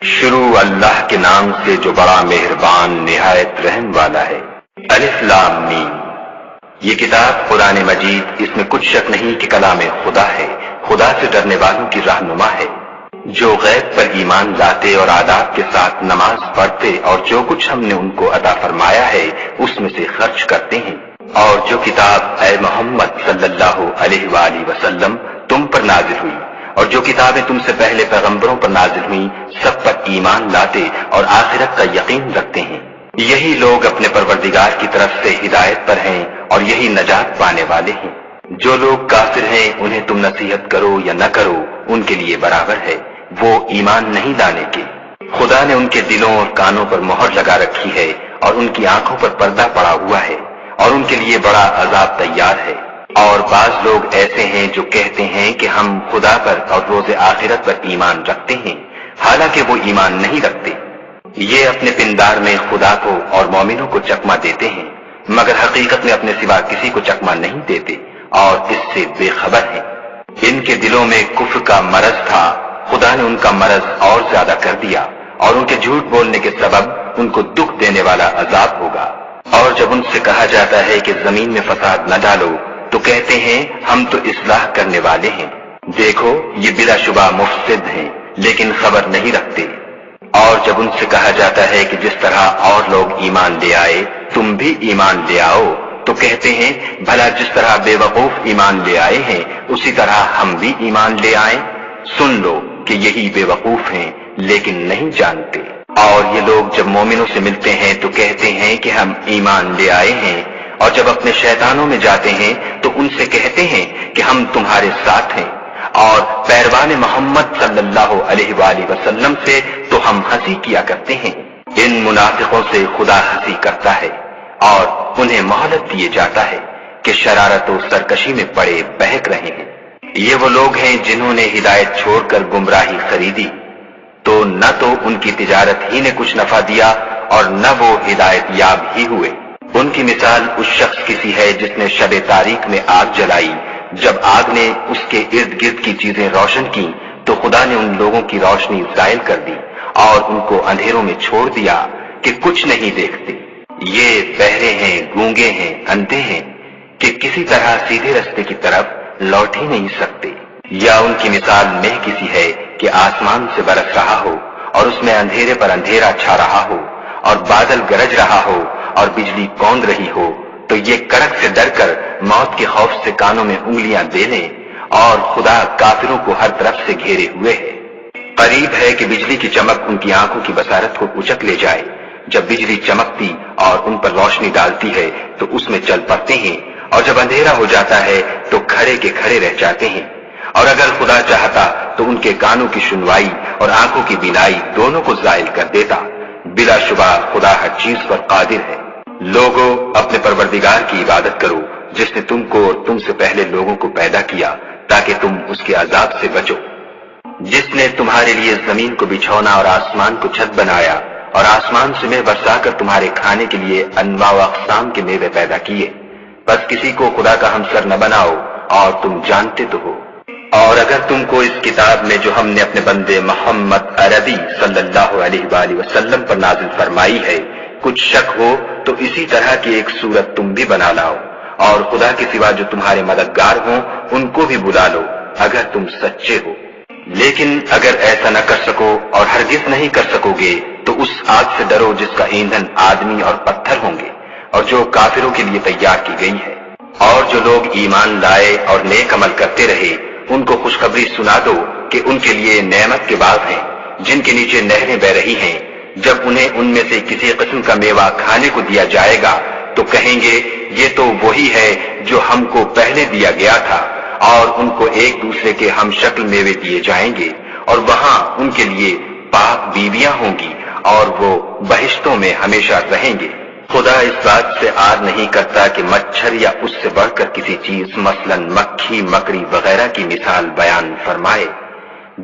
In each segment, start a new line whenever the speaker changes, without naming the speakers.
شروع اللہ کے نام سے جو بڑا مہربان نہایت رحم والا ہے۔ الف لام میم۔ یہ کتاب قرآن مجید، اس میں کچھ شک نہیں کہ کلام خدا ہے، خدا سے ڈرنے والوں کی رہنما ہے، جو غیب پر ایمان لاتے اور آداب کے ساتھ نماز پڑھتے اور جو کچھ ہم نے ان کو عطا فرمایا ہے اس میں سے خرچ کرتے ہیں، اور جو کتاب اے محمد صلی اللہ علیہ وآلہ وسلم تم پر نازل ہوئی اور جو کتابیں تم سے پہلے پیغمبروں پر نازل ہوئی سب پر ایمان لاتے اور آخرت کا یقین رکھتے ہیں، یہی لوگ اپنے پروردگار کی طرف سے ہدایت پر ہیں اور یہی نجات پانے والے ہیں۔ جو لوگ کافر ہیں انہیں تم نصیحت کرو یا نہ کرو ان کے لیے برابر ہے، وہ ایمان نہیں لانے کے۔ خدا نے ان کے دلوں اور کانوں پر مہر لگا رکھی ہے اور ان کی آنکھوں پر پردہ پڑا ہوا ہے اور ان کے لیے بڑا عذاب تیار ہے۔ اور بعض لوگ ایسے ہیں جو کہتے ہیں کہ ہم خدا پر اور روز آخرت پر ایمان رکھتے ہیں، حالانکہ وہ ایمان نہیں رکھتے۔ یہ اپنے پندار میں خدا کو اور مومنوں کو چکمہ دیتے ہیں، مگر حقیقت میں اپنے سوا کسی کو چکمہ نہیں دیتے اور اس سے بے خبر ہیں۔ ان کے دلوں میں کفر کا مرض تھا، خدا نے ان کا مرض اور زیادہ کر دیا اور ان کے جھوٹ بولنے کے سبب ان کو دکھ دینے والا عذاب ہوگا۔ اور جب ان سے کہا جاتا ہے کہ زمین میں فساد نہ ڈالو تو کہتے ہیں ہم تو اصلاح کرنے والے ہیں، دیکھو یہ بلا شبہ مفسد ہیں لیکن خبر نہیں رکھتے۔ اور جب ان سے کہا جاتا ہے کہ جس طرح اور لوگ ایمان لے آئے تم بھی ایمان لے آؤ تو کہتے ہیں بھلا جس طرح بے وقوف ایمان لے آئے ہیں اسی طرح ہم بھی ایمان لے آئیں۔ سن لو کہ یہی بے وقوف ہیں لیکن نہیں جانتے۔ اور یہ لوگ جب مومنوں سے ملتے ہیں تو کہتے ہیں کہ ہم ایمان لے آئے ہیں، اور جب اپنے شیطانوں میں جاتے ہیں تو ان سے کہتے ہیں کہ ہم تمہارے ساتھ ہیں، اور پیروان محمد صلی اللہ علیہ وآلہ وسلم سے تو ہم ہنسی کیا کرتے ہیں۔ ان منافقوں سے خدا ہنسی کرتا ہے اور انہیں مہلت دیے جاتا ہے کہ شرارت و سرکشی میں پڑے بہک رہے ہیں۔ یہ وہ لوگ ہیں جنہوں نے ہدایت چھوڑ کر گمراہی خریدی، تو نہ تو ان کی تجارت ہی نے کچھ نفع دیا اور نہ وہ ہدایت یاب ہی ہوئے۔ ان کی مثال اس شخص کی سی ہے جس نے شب تاریک میں آگ جلائی، جب آگ نے اس کے ارد گرد کی چیزیں روشن کی تو خدا نے ان لوگوں کی روشنی زائل کر دی اور ان کو اندھیروں میں چھوڑ دیا کہ کچھ نہیں دیکھتے۔ یہ بہرے ہیں، گونگے ہیں، اندھے ہیں کہ کسی طرح سیدھے رستے کی طرف لوٹ ہی نہیں سکتے۔ یا ان کی مثال مہ کسی ہے کہ آسمان سے برس رہا ہو اور اس میں اندھیرے پر اندھیرا چھا رہا ہو اور بادل گرج رہا ہو اور بجلی کوند رہی ہو تو یہ کڑک سے ڈر کر موت کے خوف سے کانوں میں انگلیاں دے لیں، اور خدا کافروں کو ہر طرف سے گھیرے ہوئے ہے۔ قریب ہے کہ بجلی کی چمک ان کی آنکھوں کی بصارت کو اچک لے جائے۔ جب بجلی چمکتی اور ان پر روشنی ڈالتی ہے تو اس میں چل پڑتے ہیں، اور جب اندھیرا ہو جاتا ہے تو کھڑے کے کھڑے رہ جاتے ہیں۔ اور اگر خدا چاہتا تو ان کے کانوں کی سنوائی اور آنکھوں کی بینائی دونوں کو زائل کر دیتا۔ بلا شبہ خدا ہر چیز پر قادر ہے۔ لوگو اپنے پروردگار کی عبادت کرو جس نے تم کو اور تم سے پہلے لوگوں کو پیدا کیا تاکہ تم اس کے عذاب سے بچو، جس نے تمہارے لیے زمین کو بچھونا اور آسمان کو چھت بنایا اور آسمان سے مے برسا کر تمہارے کھانے کے لیے انواع و اقسام کے میوے پیدا کیے، بس کسی کو خدا کا ہمسر نہ بناؤ اور تم جانتے تو ہو۔ اور اگر تم کو اس کتاب میں جو ہم نے اپنے بندے محمد عربی صلی اللہ علیہ وآلہ وسلم پر نازل فرمائی ہے کچھ شک ہو تو اسی طرح کی ایک صورت تم بھی بنا لاؤ، اور خدا کے سوا جو تمہارے مددگار ہوں ان کو بھی بلا لو اگر تم سچے ہو۔ لیکن اگر ایسا نہ کر سکو اور ہرگز نہیں کر سکو گے تو اس آگ سے ڈرو جس کا ایندھن آدمی اور پتھر ہوں گے اور جو کافروں کے لیے تیار کی گئی ہے۔ اور جو لوگ ایمان لائے اور نیک عمل کرتے رہے ان کو خوشخبری سنا دو کہ ان کے لیے نعمت کے باغ ہیں جن کے نیچے نہریں بہ رہی ہیں۔ جب انہیں ان میں سے کسی قسم کا میوہ کھانے کو دیا جائے گا تو کہیں گے یہ تو وہی ہے جو ہم کو پہلے دیا گیا تھا، اور ان کو ایک دوسرے کے ہم شکل میوے دیے جائیں گے اور وہاں ان کے لیے پاک بیویاں ہوں گی اور وہ بہشتوں میں ہمیشہ رہیں گے۔ خدا اس بات سے آر نہیں کرتا کہ مچھر یا اس سے بڑھ کر کسی چیز مثلا مکھی مکڑی وغیرہ کی مثال بیان فرمائے۔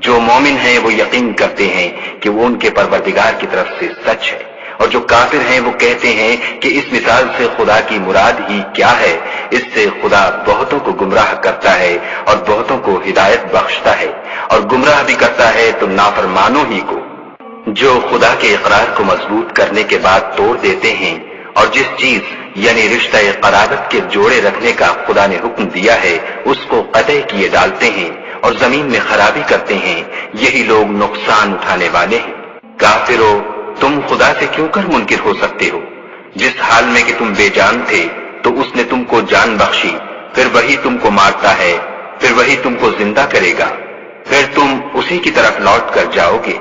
جو مومن ہیں وہ یقین کرتے ہیں کہ وہ ان کے پروردگار کی طرف سے سچ ہے، اور جو کافر ہیں وہ کہتے ہیں کہ اس مثال سے خدا کی مراد ہی کیا ہے۔ اس سے خدا بہتوں کو گمراہ کرتا ہے اور بہتوں کو ہدایت بخشتا ہے، اور گمراہ بھی کرتا ہے تو نافرمانوں ہی کو۔ جو خدا کے اقرار کو مضبوط کرنے کے بعد توڑ دیتے ہیں اور جس چیز یعنی رشتہ قرابت کے جوڑے رکھنے کا خدا نے حکم دیا ہے اس کو قطع کیے ڈالتے ہیں اور زمین میں خرابی کرتے ہیں، یہی لوگ نقصان اٹھانے والے ہیں۔ کافرو، تم خدا سے کیوں کر منکر ہو سکتے ہو؟ جس حال میں کہ تم بے جان تھے تو اس نے تم کو جان بخشی، پھر وہی تم کو مارتا ہے، پھر وہی تم کو زندہ کرے گا، پھر تم اسی کی طرف لوٹ کر جاؤ گے۔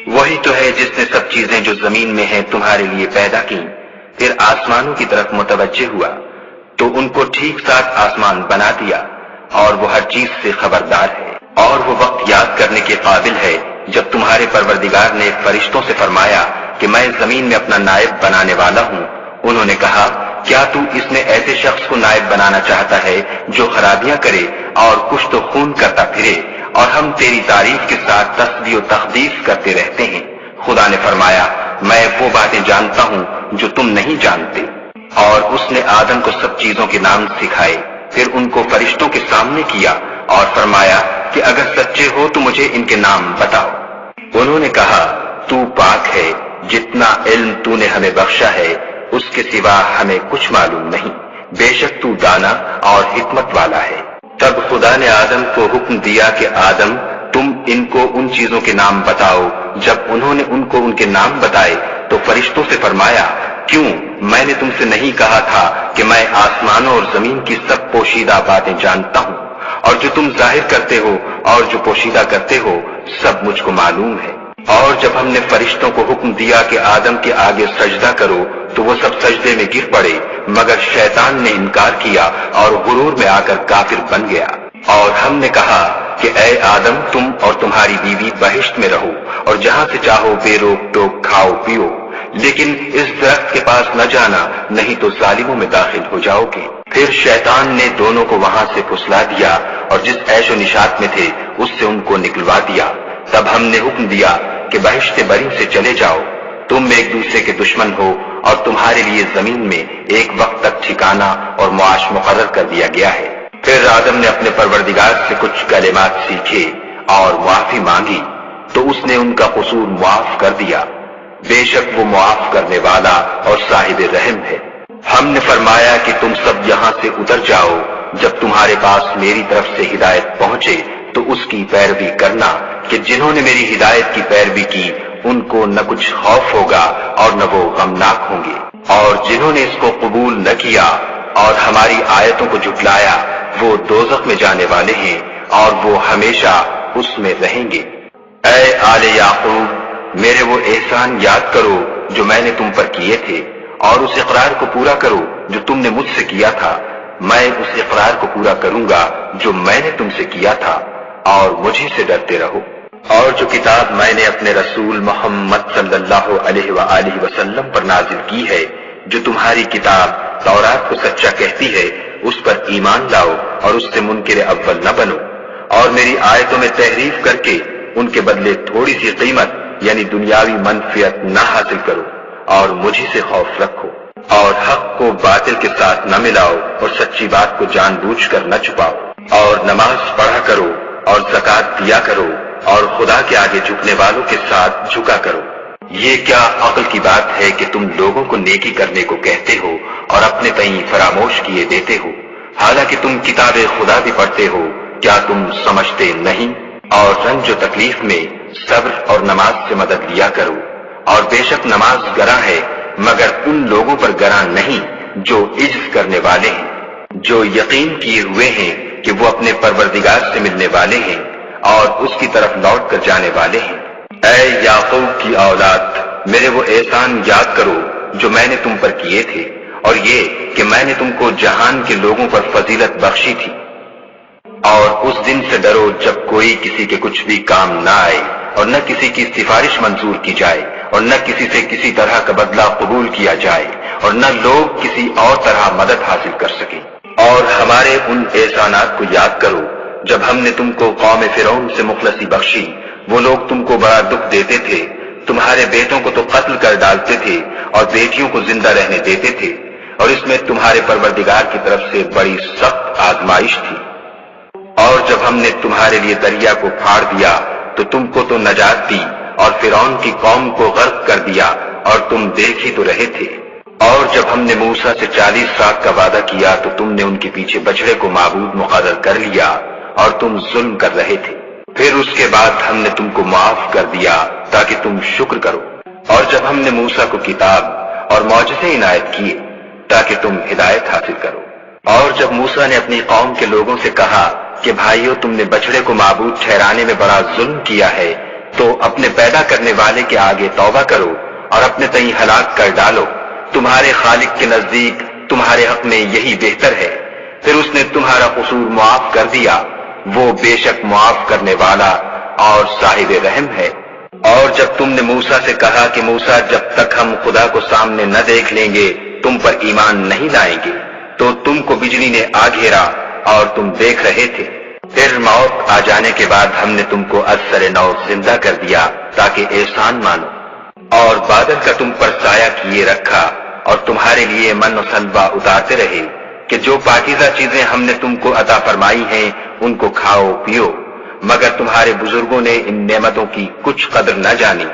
وہی تو ہے جس نے سب چیزیں جو زمین میں ہیں تمہارے لیے پیدا کی، پھر آسمانوں کی طرف متوجہ ہوا تو ان کو ٹھیک ساتھ آسمان بنا دیا، اور وہ ہر چیز سے خبردار ہے۔ اور وہ وقت یاد کرنے کے قابل ہے جب تمہارے پروردگار نے فرشتوں سے فرمایا کہ میں زمین میں اپنا نائب بنانے والا ہوں۔ انہوں نے کہا، کیا تو اس میں ایسے شخص کو نائب بنانا چاہتا ہے جو خرابیاں کرے اور کشت و خون کرتا پھرے، اور ہم تیری تعریف کے ساتھ تسبیح و تقدیس کرتے رہتے ہیں؟ خدا نے فرمایا، میں وہ باتیں جانتا ہوں جو تم نہیں جانتے۔ اور اس نے آدم کو سب چیزوں کے نام سکھائے، پھر ان کو فرشتوں کے سامنے کیا اور فرمایا کہ اگر سچے ہو تو مجھے ان کے نام بتاؤ۔ انہوں نے کہا، تو پاک ہے، جتنا علم تو نے ہمیں بخشا ہے اس کے سوا ہمیں کچھ معلوم نہیں، بے شک تو دانا اور حکمت والا ہے۔ تب خدا نے آدم کو حکم دیا کہ آدم، تم ان کو ان چیزوں کے نام بتاؤ۔ جب انہوں نے ان کو ان کے نام بتائے تو فرشتوں سے فرمایا، کیوں میں نے تم سے نہیں کہا تھا کہ میں آسمانوں اور زمین کی سب پوشیدہ باتیں جانتا ہوں، اور جو تم ظاہر کرتے ہو اور جو پوشیدہ کرتے ہو سب مجھ کو معلوم ہے۔ اور جب ہم نے فرشتوں کو حکم دیا کہ آدم کے آگے سجدہ کرو تو وہ سب سجدے میں گر پڑے، مگر شیطان نے انکار کیا اور غرور میں آ کر کافر بن گیا۔ اور ہم نے کہا کہ اے آدم، تم اور تمہاری بیوی بہشت میں رہو اور جہاں سے چاہو بے روک ٹوک کھاؤ پیو، لیکن اس درخت کے پاس نہ جانا، نہیں تو ظالموں میں داخل ہو جاؤ گے۔ پھر شیطان نے دونوں کو وہاں سے پھسلا دیا اور جس عیش و نشاط میں تھے اس سے ان کو نکلوا دیا۔ تب ہم نے حکم دیا کہ بہشت بری سے چلے جاؤ، تم ایک دوسرے کے دشمن ہو اور تمہارے لیے زمین میں ایک وقت تک ٹھکانہ اور معاش مقرر کر دیا گیا ہے۔ پھر آدم نے اپنے پروردگار سے کچھ کلمات سیکھے اور معافی مانگی تو اس نے ان کا قصور معاف کر دیا، بے شک وہ معاف کرنے والا اور صاحب رحم ہے۔ ہم نے فرمایا کہ تم سب یہاں سے اتر جاؤ، جب تمہارے پاس میری طرف سے ہدایت پہنچے تو اس کی پیروی کرنا کہ جنہوں نے میری ہدایت کی پیروی کی ان کو نہ کچھ خوف ہوگا اور نہ وہ غمناک ہوں گے، اور جنہوں نے اس کو قبول نہ کیا اور ہماری آیتوں کو جھٹلایا وہ دوزخ میں جانے والے ہیں اور وہ ہمیشہ اس میں رہیں گے۔ اے آل یعقوب، میرے وہ احسان یاد کرو جو میں نے تم پر کیے تھے، اور اس اقرار کو پورا کرو جو تم نے مجھ سے کیا تھا۔ میں اس اقرار کو پورا کروں گا جو میں نے تم سے کیا تھا، اور مجھے سے ڈرتے رہو۔ اور جو کتاب میں نے اپنے رسول محمد صلی اللہ علیہ وآلہ وسلم پر نازل کی ہے، جو تمہاری کتاب تورات کو سچا کہتی ہے، اس پر ایمان لاؤ اور اس سے منکر اول نہ بنو، اور میری آیتوں میں تحریف کر کے ان کے بدلے تھوڑی سی قیمت یعنی دنیاوی منفعت نہ حاصل کرو، اور مجھے سے خوف رکھو، اور حق کو باطل کے ساتھ نہ ملاؤ اور سچی بات کو جان بوجھ کر نہ چھپاؤ، اور نماز پڑھا کرو اور زکوٰۃ دیا کرو، اور خدا کے آگے جھکنے والوں کے ساتھ جھکا کرو۔ یہ کیا عقل کی بات ہے کہ تم لوگوں کو نیکی کرنے کو کہتے ہو اور اپنے تئیں فراموش کیے دیتے ہو، حالانکہ تم کتاب خدا بھی پڑھتے ہو؟ کیا تم سمجھتے نہیں؟ اور رنج و تکلیف میں صبر اور نماز سے مدد لیا کرو، اور بے شک نماز گراں ہے مگر ان لوگوں پر گراں نہیں جو عجز کرنے والے ہیں، جو یقین کیے ہوئے ہیں کہ وہ اپنے پروردگار سے ملنے والے ہیں اور اس کی طرف لوٹ کر جانے والے ہیں۔ اے یعقوب کی اولاد، میرے وہ احسان یاد کرو جو میں نے تم پر کیے تھے، اور یہ کہ میں نے تم کو جہان کے لوگوں پر فضیلت بخشی تھی۔ اور اس دن سے ڈرو جب کوئی کسی کے کچھ بھی کام نہ آئے، اور نہ کسی کی سفارش منظور کی جائے، اور نہ کسی سے کسی طرح کا بدلہ قبول کیا جائے، اور نہ لوگ کسی اور طرح مدد حاصل کر سکیں۔ اور ہمارے ان احسانات کو یاد کرو جب ہم نے تم کو قوم فرعون سے مخلصی بخشی۔ وہ لوگ تم کو بڑا دکھ دیتے تھے، تمہارے بیٹوں کو تو قتل کر ڈالتے تھے اور بیٹیوں کو زندہ رہنے دیتے تھے، اور اس میں تمہارے پروردگار کی طرف سے بڑی سخت آزمائش تھی۔ اور جب ہم نے تمہارے لیے دریا کو پھاڑ دیا تو تم کو تو نجات دی، اور فرعون کی قوم کو غرق کر دیا اور تم دیکھ ہی تو رہے تھے۔ اور جب ہم نے موسیٰ سے 40 سال کا وعدہ کیا تو تم نے ان کے پیچھے بچڑے کو معبود مقرر کر لیا اور تم ظلم کر رہے تھے۔ پھر اس کے بعد ہم نے تم کو معاف کر دیا تاکہ تم شکر کرو۔ اور جب ہم نے موسیٰ کو کتاب اور معجزے عنایت کیے تاکہ تم ہدایت حاصل کرو۔ اور جب موسیٰ نے اپنی قوم کے لوگوں سے کہا کہ بھائیو تم نے بچڑے کو معبود ٹھہرانے میں بڑا ظلم کیا ہے، تو اپنے پیدا کرنے والے کے آگے توبہ کرو اور اپنے تئیں ہلاک کر ڈالو، تمہارے خالق کے نزدیک تمہارے حق میں یہی بہتر ہے۔ پھر اس نے تمہارا قصور معاف کر دیا، وہ بے شک معاف کرنے والا اور صاحب رحم ہے۔ اور جب تم نے موسیٰ سے کہا کہ موسیٰ جب تک ہم خدا کو سامنے نہ دیکھ لیں گے تم پر ایمان نہیں لائیں گے، تو تم کو بجلی نے آ گھیرا اور تم دیکھ رہے تھے۔ پھر موت آ جانے کے بعد ہم نے تم کو از سر نو زندہ کر دیا تاکہ احسان مانو، اور بادل کا تم پر سایہ کیے رکھا اور تمہارے لیے من و سلوہ اتارتے رہے کہ جو پاکیزہ چیزیں ہم نے تم کو عطا فرمائی ہیں ان کو کھاؤ پیو، مگر تمہارے بزرگوں نے ان نعمتوں کی کچھ قدر نہ جانی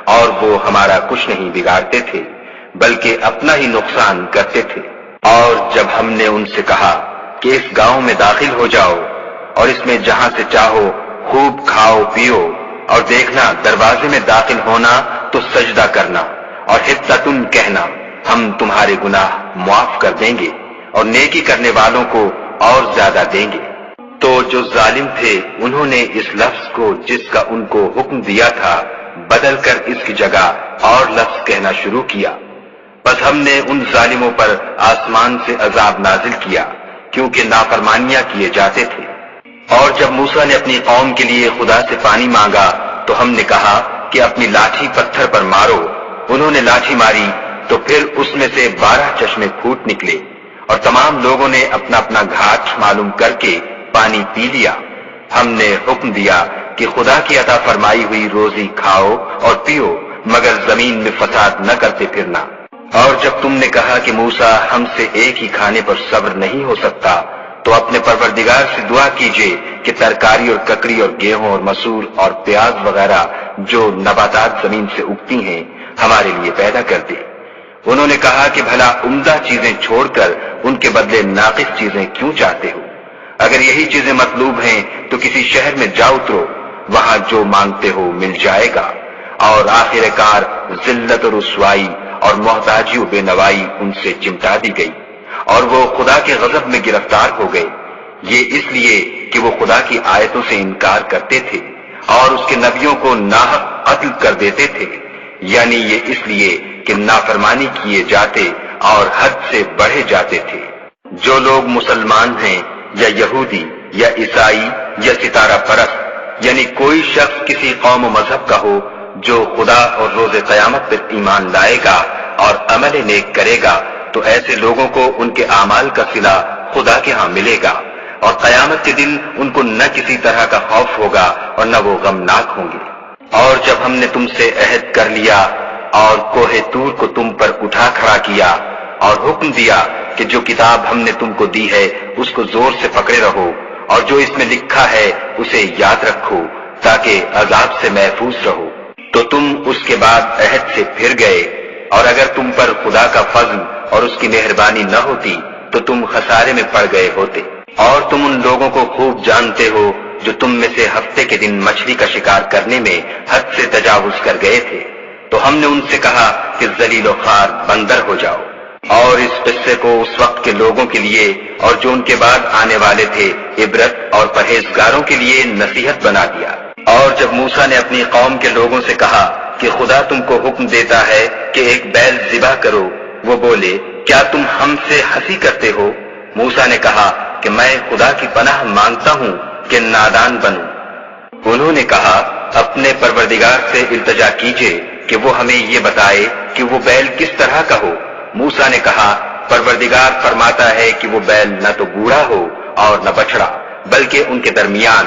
اور وہ ہمارا کچھ نہیں بگاڑتے تھے بلکہ اپنا ہی نقصان کرتے تھے۔ اور جب ہم نے ان سے کہا کہ اس گاؤں میں داخل ہو جاؤ اور اس میں جہاں سے چاہو خوب کھاؤ پیو، اور دیکھنا دروازے میں داخل ہونا تو سجدہ کرنا اور حطتن کہنا، ہم تمہارے گناہ معاف کر دیں گے اور نیکی کرنے والوں کو اور زیادہ دیں گے۔ تو جو ظالم تھے انہوں نے اس لفظ کو جس کا ان کو حکم دیا تھا بدل کر اس کی جگہ اور لفظ کہنا شروع کیا، بس ہم نے ان ظالموں پر آسمان سے عذاب نازل کیا کیونکہ نافرمانیاں کیے جاتے تھے۔ اور جب موسیٰ نے اپنی قوم کے لیے خدا سے پانی مانگا تو ہم نے کہا کہ اپنی لاٹھی پتھر پر مارو۔ انہوں نے لاٹھی ماری تو پھر اس میں سے 12 چشمے پھوٹ نکلے اور تمام لوگوں نے اپنا اپنا گھاٹ معلوم کر کے پانی پی لیا۔ ہم نے حکم دیا کہ خدا کی عطا فرمائی ہوئی روزی کھاؤ اور پیو، مگر زمین میں فساد نہ کرتے پھرنا۔ اور جب تم نے کہا کہ موسیٰ ہم سے ایک ہی کھانے پر صبر نہیں ہو سکتا تو اپنے پروردگار سے دعا کیجئے کہ ترکاری اور ککڑی اور گیہوں اور مسور اور پیاز وغیرہ جو نباتات زمین سے اگتی ہیں ہمارے لیے پیدا کر دے۔ انہوں نے کہا کہ بھلا عمدہ چیزیں چھوڑ کر ان کے بدلے ناقص چیزیں کیوں چاہتے ہو؟ اگر یہی چیزیں مطلوب ہیں تو کسی شہر میں جا اترو، وہاں جو مانگتے ہو مل جائے گا۔ اور آخر کار ذلت و رسوائی اور محتاجی و بے نوائی ان سے چمٹا دی گئی اور وہ خدا کے غضب میں گرفتار ہو گئے، یہ اس لیے کہ وہ خدا کی آیتوں سے انکار کرتے تھے اور اس کے نبیوں کو ناحق قتل کر دیتے تھے، یعنی یہ اس لیے کہ نافرمانی کیے جاتے اور حد سے بڑھے جاتے تھے۔ جو لوگ مسلمان ہیں یا یہودی یا عیسائی یا ستارہ پرست، یعنی کوئی شخص کسی قوم و مذہب کا ہو جو خدا اور روز قیامت پر ایمان لائے گا اور عمل نیک کرے گا، تو ایسے لوگوں کو ان کے اعمال کا صلہ خدا کے ہاں ملے گا اور قیامت کے دن ان کو نہ کسی طرح کا خوف ہوگا اور نہ وہ غمناک ہوں گے۔ اور جب ہم نے تم سے عہد کر لیا اور کوہ طور کو تم پر اٹھا کھڑا کیا اور حکم دیا کہ جو کتاب ہم نے تم کو دی ہے اس کو زور سے پکڑے رہو اور جو اس میں لکھا ہے اسے یاد رکھو تاکہ عذاب سے محفوظ رہو، تو تم اس کے بعد عہد سے پھر گئے، اور اگر تم پر خدا کا فضل اور اس کی مہربانی نہ ہوتی تو تم خسارے میں پڑ گئے ہوتے۔ اور تم ان لوگوں کو خوب جانتے ہو جو تم میں سے ہفتے کے دن مچھلی کا شکار کرنے میں حد سے تجاوز کر گئے تھے، تو ہم نے ان سے کہا کہ ذلیل و خوار بندر ہو جاؤ، اور اس قصے کو اس وقت کے لوگوں کے لیے اور جو ان کے بعد آنے والے تھے عبرت اور پرہیزگاروں کے لیے نصیحت بنا دیا۔ اور جب موسیٰ نے اپنی قوم کے لوگوں سے کہا کہ خدا تم کو حکم دیتا ہے کہ ایک بیل ذبح کرو، وہ بولے کیا تم ہم سے ہنسی کرتے ہو؟ موسیٰ نے کہا کہ میں خدا کی پناہ مانگتا ہوں کہ نادان بنوں۔ انہوں نے کہا اپنے پروردگار سے التجا کیجئے کہ وہ ہمیں یہ بتائے کہ وہ بیل کس طرح کا ہو۔ موسیٰ نے کہا پروردگار فرماتا ہے کہ وہ بیل نہ تو بوڑھا ہو اور نہ بچڑا، بلکہ ان کے درمیان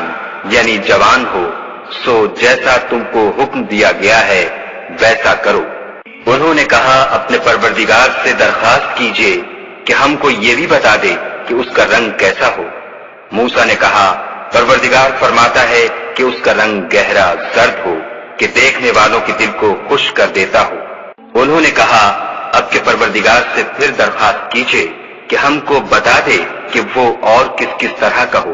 یعنی جوان ہو، سو جیسا تم کو حکم دیا گیا ہے ویسا کرو۔ انہوں نے کہا اپنے پروردگار سے درخواست کیجئے کہ ہم کو یہ بھی بتا دے کہ اس کا رنگ کیسا ہو۔ موسیٰ نے کہا پروردگار فرماتا ہے کہ اس کا رنگ گہرا زرد ہو کہ دیکھنے والوں کے دل کو خوش کر دیتا ہو۔ انہوں نے کہا اب کے پروردگار سے پھر درخواست کیجئے کہ ہم کو بتا دے کہ وہ اور کس کس طرح کا ہو،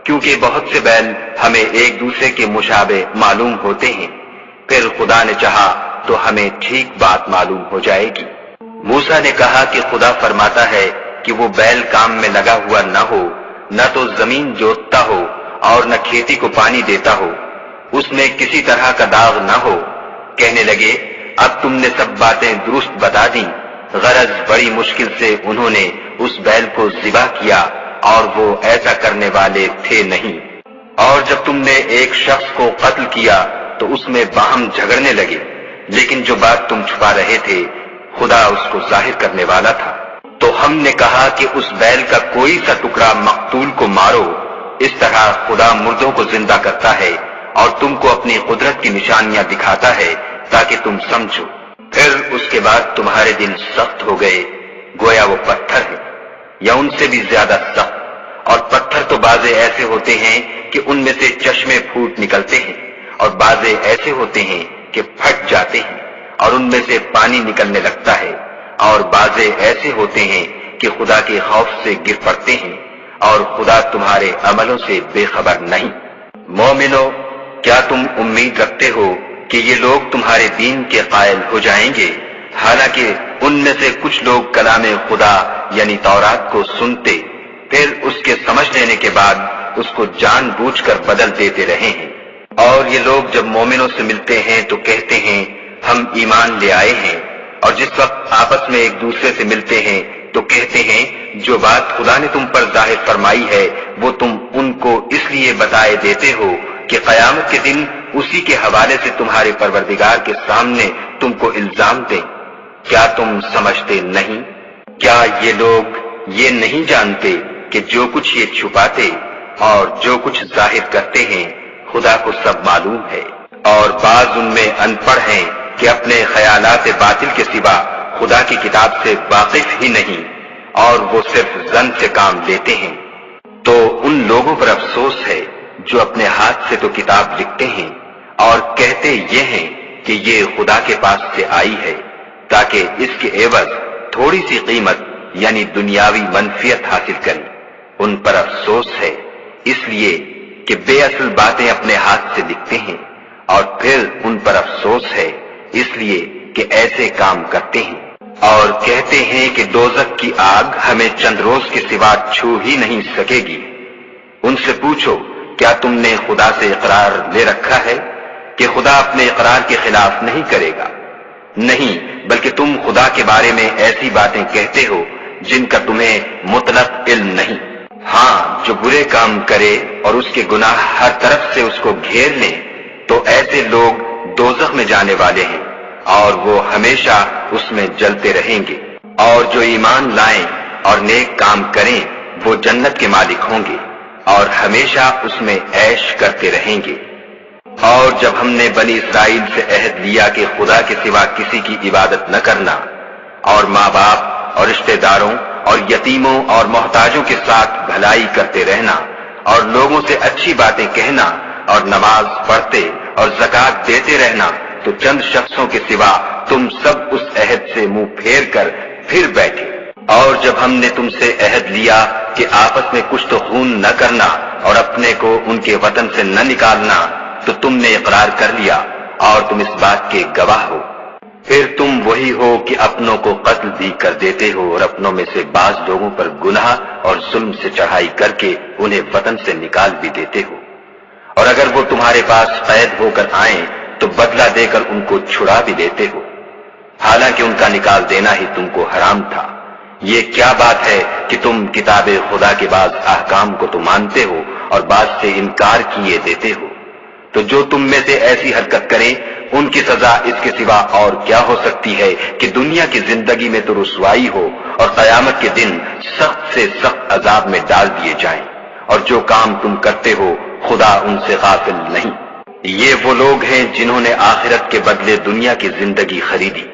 کیونکہ بہت سے بیل ہمیں ایک دوسرے کے مشابہ معلوم ہوتے ہیں، پھر خدا نے چاہا تو ہمیں ٹھیک بات معلوم ہو جائے گی۔ موسیٰ نے کہا کہ خدا فرماتا ہے کہ وہ بیل کام میں لگا ہوا نہ ہو، نہ تو زمین جوتتا ہو اور نہ کھیتی کو پانی دیتا ہو، اس میں کسی طرح کا داغ نہ ہو۔ کہنے لگے اب تم نے سب باتیں درست بتا دیں۔ غرض بڑی مشکل سے انہوں نے اس بیل کو ذبح کیا اور وہ ایسا کرنے والے تھے نہیں۔ اور جب تم نے ایک شخص کو قتل کیا تو اس میں باہم جھگڑنے لگے، لیکن جو بات تم چھپا رہے تھے خدا اس کو ظاہر کرنے والا تھا۔ تو ہم نے کہا کہ اس بیل کا کوئی سا ٹکڑا مقتول کو مارو، اس طرح خدا مردوں کو زندہ کرتا ہے اور تم کو اپنی قدرت کی نشانیاں دکھاتا ہے تاکہ تم سمجھو۔ پھر اس کے بعد تمہارے دل سخت ہو گئے گویا وہ پتھر ہے یا ان سے بھی زیادہ سخت، اور پتھر تو بعضے ایسے ہوتے ہیں کہ ان میں سے چشمے پھوٹ نکلتے ہیں، اور بعضے ایسے ہوتے ہیں کہ پھٹ جاتے ہیں اور ان میں سے پانی نکلنے لگتا ہے، اور بعضے ایسے ہوتے ہیں کہ خدا کے خوف سے گر پڑتے ہیں، اور خدا تمہارے عملوں سے بے خبر نہیں۔ مومنو، کیا تم امید رکھتے ہو کہ یہ لوگ تمہارے دین کے قائل ہو جائیں گے، حالانکہ ان میں سے کچھ لوگ کلام خدا یعنی تورات کو سنتے پھر اس کے سمجھ لینے کے بعد اس کو جان بوجھ کر بدل دیتے رہے ہیں۔ اور یہ لوگ جب مومنوں سے ملتے ہیں تو کہتے ہیں ہم ایمان لے آئے ہیں، اور جس وقت آپس میں ایک دوسرے سے ملتے ہیں تو کہتے ہیں جو بات خدا نے تم پر ظاہر فرمائی ہے وہ تم ان کو اس لیے بتائے دیتے ہو کہ قیامت کے دن اسی کے حوالے سے تمہارے پروردگار کے سامنے تم کو الزام دیں۔ کیا تم سمجھتے نہیں؟ کیا یہ لوگ یہ نہیں جانتے کہ جو کچھ یہ چھپاتے اور جو کچھ ظاہر کرتے ہیں خدا کو سب معلوم ہے؟ اور بعض ان میں ان پڑھ ہیں کہ اپنے خیالات باطل کے سوا خدا کی کتاب سے واقف ہی نہیں، اور وہ صرف ظن سے کام لیتے ہیں۔ تو ان لوگوں پر افسوس ہے جو اپنے ہاتھ سے تو کتاب لکھتے ہیں اور کہتے یہ ہیں کہ یہ خدا کے پاس سے آئی ہے تاکہ اس کے عوض تھوڑی سی قیمت یعنی دنیاوی منفیت حاصل کریں۔ ان پر افسوس ہے اس لیے کہ بے اصل باتیں اپنے ہاتھ سے لکھتے ہیں، اور پھر ان پر افسوس ہے اس لیے کہ ایسے کام کرتے ہیں، اور کہتے ہیں کہ دوزخ کی آگ ہمیں چند روز کے سوا چھو ہی نہیں سکے گی۔ ان سے پوچھو کیا تم نے خدا سے اقرار لے رکھا ہے کہ خدا اپنے اقرار کے خلاف نہیں کرے گا؟ نہیں، بلکہ تم خدا کے بارے میں ایسی باتیں کہتے ہو جن کا تمہیں مطلق علم نہیں۔ ہاں، جو برے کام کرے اور اس کے گناہ ہر طرف سے اس کو گھیر لیں تو ایسے لوگ دوزخ میں جانے والے ہیں اور وہ ہمیشہ اس میں جلتے رہیں گے، اور جو ایمان لائیں اور نیک کام کریں وہ جنت کے مالک ہوں گے اور ہمیشہ اس میں عیش کرتے رہیں گے۔ اور جب ہم نے بنی اسرائیل سے عہد لیا کہ خدا کے سوا کسی کی عبادت نہ کرنا، اور ماں باپ اور رشتہ داروں اور یتیموں اور محتاجوں کے ساتھ بھلائی کرتے رہنا اور لوگوں سے اچھی باتیں کہنا اور نماز پڑھتے اور زکوٰۃ دیتے رہنا، تو چند شخصوں کے سوا تم سب اس عہد سے منہ پھیر کر پھر بیٹھے۔ اور جب ہم نے تم سے عہد لیا کہ آپس میں کچھ تو خون نہ کرنا اور اپنے کو ان کے وطن سے نہ نکالنا، تو تم نے اقرار کر لیا اور تم اس بات کے گواہ ہو۔ پھر تم وہی ہو کہ اپنوں کو قتل بھی کر دیتے ہو اور اپنوں میں سے بعض لوگوں پر گناہ اور ظلم سے چڑھائی کر کے انہیں وطن سے نکال بھی دیتے ہو، اور اگر وہ تمہارے پاس قید ہو کر آئیں تو بدلہ دے کر ان کو چھڑا بھی دیتے ہو، حالانکہ ان کا نکال دینا ہی تم کو حرام تھا۔ یہ کیا بات ہے کہ تم کتاب خدا کے بعض احکام کو تو مانتے ہو اور بعض سے انکار کیے دیتے ہو؟ تو جو تم میں سے ایسی حرکت کریں ان کی سزا اس کے سوا اور کیا ہو سکتی ہے کہ دنیا کی زندگی میں تو رسوائی ہو اور قیامت کے دن سخت سے سخت عذاب میں ڈال دیے جائیں، اور جو کام تم کرتے ہو خدا ان سے غافل نہیں۔ یہ وہ لوگ ہیں جنہوں نے آخرت کے بدلے دنیا کی زندگی خریدی،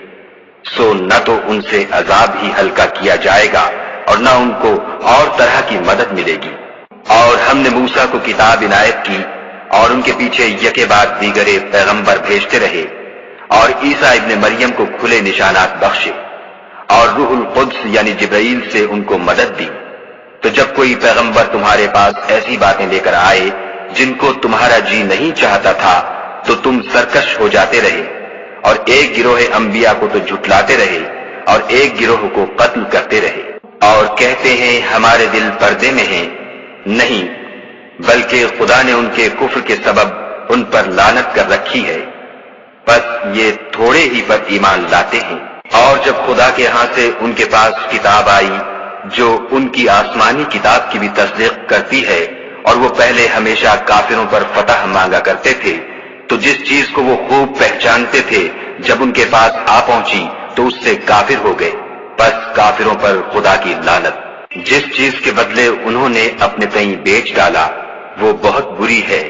سو نہ تو ان سے عذاب ہی ہلکا کیا جائے گا اور نہ ان کو اور طرح کی مدد ملے گی۔ اور ہم نے موسیٰ کو کتاب عنایت کی اور ان کے پیچھے یکے بعد دیگرے پیغمبر بھیجتے رہے، اور عیسیٰ ابن مریم کو کھلے نشانات بخشے، اور روح القدس یعنی جبرائیل سے ان کو مدد دی۔ تو جب کوئی پیغمبر تمہارے پاس ایسی باتیں لے کر آئے جن کو تمہارا جی نہیں چاہتا تھا تو تم سرکش ہو جاتے رہے، اور ایک گروہ انبیاء کو تو جھٹلاتے رہے اور ایک گروہ کو قتل کرتے رہے، اور کہتے ہیں ہمارے دل پردے میں ہیں، نہیں بلکہ خدا نے ان کے کفر کے سبب ان پر لعنت کر رکھی ہے، بس یہ تھوڑے ہی پر ایمان لاتے ہیں۔ اور جب خدا کے ہاں سے ان کے پاس کتاب آئی جو ان کی آسمانی کتاب کی بھی تصدیق کرتی ہے، اور وہ پہلے ہمیشہ کافروں پر فتح مانگا کرتے تھے، تو جس چیز کو وہ خوب پہچانتے تھے جب ان کے پاس آ پہنچی تو اس سے کافر ہو گئے، بس کافروں پر خدا کی لعنت۔ جس چیز کے بدلے انہوں نے اپنے تئیں بیچ ڈالا وہ بہت بری ہے،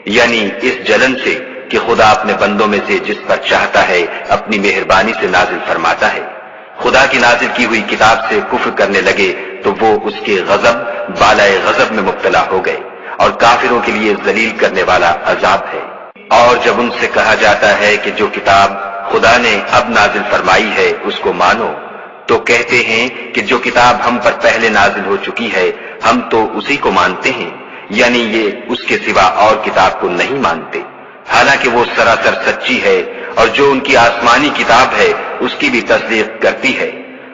یعنی اس جلن سے کہ خدا اپنے بندوں میں سے جس پر چاہتا ہے اپنی مہربانی سے نازل فرماتا ہے۔ خدا کی نازل کی ہوئی کتاب سے کفر کرنے لگے تو وہ اس کے غضب بالائے غضب میں مبتلا ہو گئے، اور کافروں کے لیے ذلیل کرنے والا عذاب ہے۔ اور جب ان سے کہا جاتا ہے کہ جو کتاب خدا نے اب نازل فرمائی ہے اس کو مانو، تو کہتے ہیں کہ جو کتاب ہم پر پہلے نازل ہو چکی ہے ہم تو اسی کو مانتے ہیں، یعنی یہ اس کے سوا اور کتاب کو نہیں مانتے، حالانکہ وہ سراسر سچی ہے، اور جو ان کی آسمانی کتاب ہے اس کی بھی تصدیق کرتی ہے۔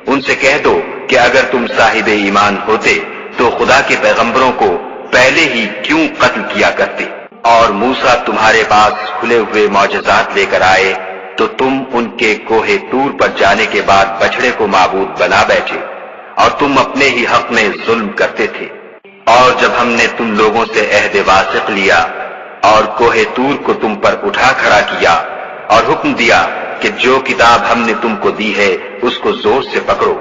ان سے کہہ دو کہ اگر تم صاحب ایمان ہوتے تو خدا کے پیغمبروں کو پہلے ہی کیوں قتل کیا کرتے، اور موسیٰ تمہارے پاس کھلے ہوئے معجزات لے کر آئے تو تم ان کے کوہ طور پر جانے کے بعد بچڑے کو معبود بنا بیٹھے، اور تم اپنے ہی حق میں ظلم کرتے تھے۔ اور جب ہم نے تم لوگوں سے عہد واثق لیا اور کوہ طور کو تم پر اٹھا کھڑا کیا اور حکم دیا کہ جو کتاب ہم نے تم کو دی ہے اس کو زور سے پکڑو،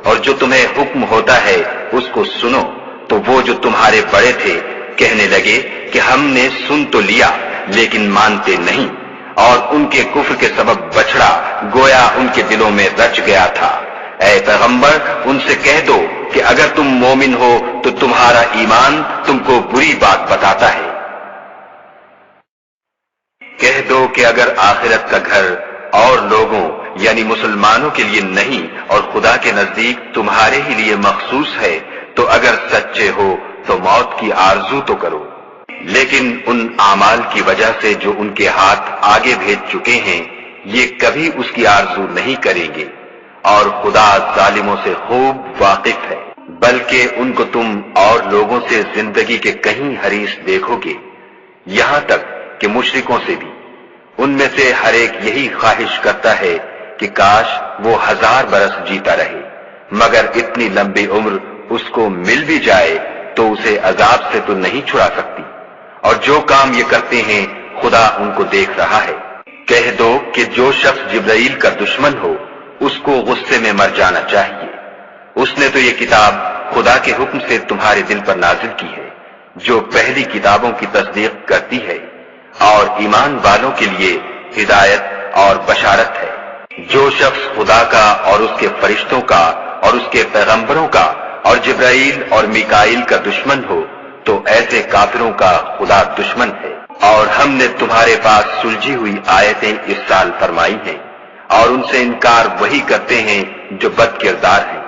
اور جو تمہیں حکم ہوتا ہے اس کو سنو، تو وہ جو تمہارے بڑے تھے کہنے لگے کہ ہم نے سن تو لیا لیکن مانتے نہیں، اور ان کے کفر کے سبب بچڑا گویا ان کے دلوں میں رچ گیا تھا۔ اے پیغمبر ان سے کہہ دو کہ اگر تم مومن ہو تو تمہارا ایمان تم کو بری بات بتاتا ہے۔ کہہ دو کہ اگر آخرت کا گھر اور لوگوں یعنی مسلمانوں کے لیے نہیں اور خدا کے نزدیک تمہارے ہی لیے مخصوص ہے تو اگر سچے ہو تو موت کی آرزو تو کرو، لیکن ان اعمال کی وجہ سے جو ان کے ہاتھ آگے بھیج چکے ہیں یہ کبھی اس کی آرزو نہیں کریں گے، اور خدا ظالموں سے خوب واقف ہے۔ بلکہ ان کو تم اور لوگوں سے زندگی کے کہیں حریص دیکھو گے، یہاں تک کہ مشرکوں سے بھی، ان میں سے ہر ایک یہی خواہش کرتا ہے کہ کاش وہ 1000 برس جیتا رہے، مگر اتنی لمبی عمر اس کو مل بھی جائے تو اسے عذاب سے تو نہیں چھڑا سکتی، اور جو کام یہ کرتے ہیں خدا ان کو دیکھ رہا ہے۔ کہہ دو کہ جو شخص جبرائیل کا دشمن ہو اس کو غصے میں مر جانا چاہیے، اس نے تو یہ کتاب خدا کے حکم سے تمہارے دل پر نازل کی ہے جو پہلی کتابوں کی تصدیق کرتی ہے، اور ایمان والوں کے لیے ہدایت اور بشارت ہے۔ جو شخص خدا کا اور اس کے فرشتوں کا اور اس کے پیغمبروں کا اور جبرائیل اور میکائیل کا دشمن ہو تو ایسے کافروں کا خدا دشمن ہے۔ اور ہم نے تمہارے پاس سلجھی ہوئی آیتیں ارسال فرمائی ہیں، اور ان سے انکار وہی کرتے ہیں جو بد کردار ہیں۔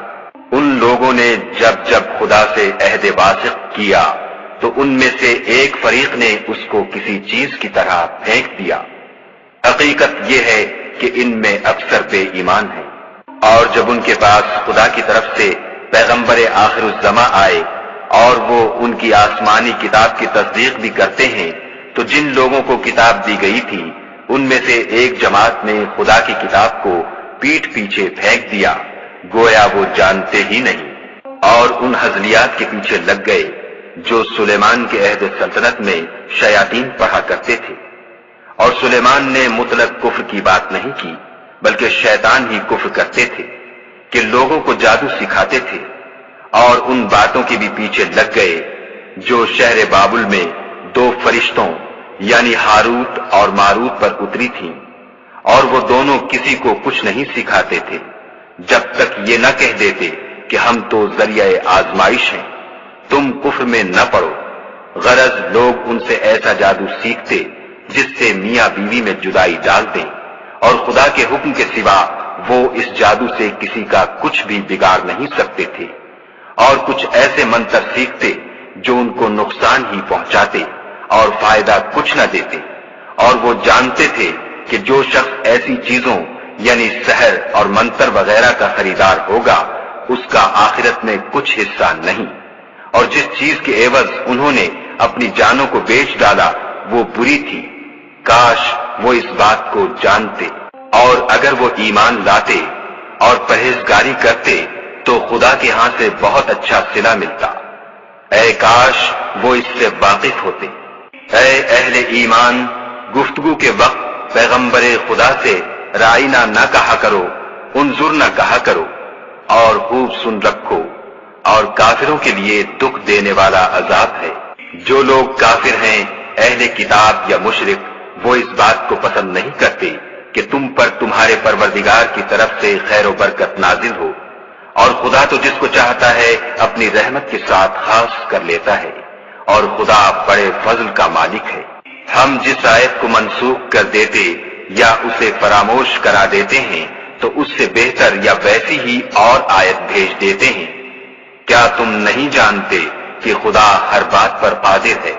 ان لوگوں نے جب جب خدا سے عہد واثق کیا تو ان میں سے ایک فریق نے اس کو کسی چیز کی طرح پھینک دیا۔ حقیقت یہ ہے کہ ان میں اکثر بے ایمان ہیں۔ اور جب ان کے پاس خدا کی طرف سے پیغمبر آخر الزماں آئے اور وہ ان کی آسمانی کتاب کی تصدیق بھی کرتے ہیں تو جن لوگوں کو کتاب دی گئی تھی ان میں سے ایک جماعت نے خدا کی کتاب کو پیٹھ پیچھے پھینک دیا گویا وہ جانتے ہی نہیں، اور ان ہزلیات کے پیچھے لگ گئے جو سلیمان کے عہد سلطنت میں شیاطین پڑھا کرتے تھے۔ اور سلیمان نے مطلق کفر کی بات نہیں کی بلکہ شیطان ہی کفر کرتے تھے کہ لوگوں کو جادو سکھاتے تھے، اور ان باتوں کے بھی پیچھے لگ گئے جو شہر بابل میں 2 فرشتوں یعنی ہاروت اور ماروت پر اتری تھیں، اور وہ دونوں کسی کو کچھ نہیں سکھاتے تھے جب تک یہ نہ کہہ دیتے کہ ہم تو ذریعہ آزمائش ہیں، تم کفر میں نہ پڑو۔ غرض لوگ ان سے ایسا جادو سیکھتے جس سے میاں بیوی میں جدائی ڈال دیں، اور خدا کے حکم کے سوا وہ اس جادو سے کسی کا کچھ بھی بگاڑ نہیں سکتے تھے، اور کچھ ایسے منتر سیکھتے جو ان کو نقصان ہی پہنچاتے اور فائدہ کچھ نہ دیتے، اور وہ جانتے تھے کہ جو شخص ایسی چیزوں یعنی سحر اور منتر وغیرہ کا خریدار ہوگا اس کا آخرت میں کچھ حصہ نہیں، اور جس چیز کے عوض انہوں نے اپنی جانوں کو بیچ ڈالا وہ بری تھی، کاش وہ اس بات کو جانتے، اور اگر وہ ایمان لاتے اور پرہیزگاری کرتے تو خدا کے ہاں سے بہت اچھا صلہ ملتا، اے کاش وہ اس سے واقف ہوتے۔ اے اہل ایمان، گفتگو کے وقت پیغمبر خدا سے رائنا نہ کہا کرو، انظر نہ کہا کرو، اور خوب سن رکھو، اور کافروں کے لیے دکھ دینے والا عذاب ہے۔ جو لوگ کافر ہیں، اہل کتاب یا مشرک، وہ اس بات کو پسند نہیں کرتے کہ تم پر تمہارے پروردگار کی طرف سے خیر و برکت نازل ہو، اور خدا تو جس کو چاہتا ہے اپنی رحمت کے ساتھ خاص کر لیتا ہے، اور خدا بڑے فضل کا مالک ہے۔ ہم جس آیت کو منسوخ کر دیتے یا اسے فراموش کرا دیتے ہیں تو اس سے بہتر یا ویسی ہی اور آیت بھیج دیتے ہیں۔ کیا تم نہیں جانتے کہ خدا ہر بات پر قادر ہے؟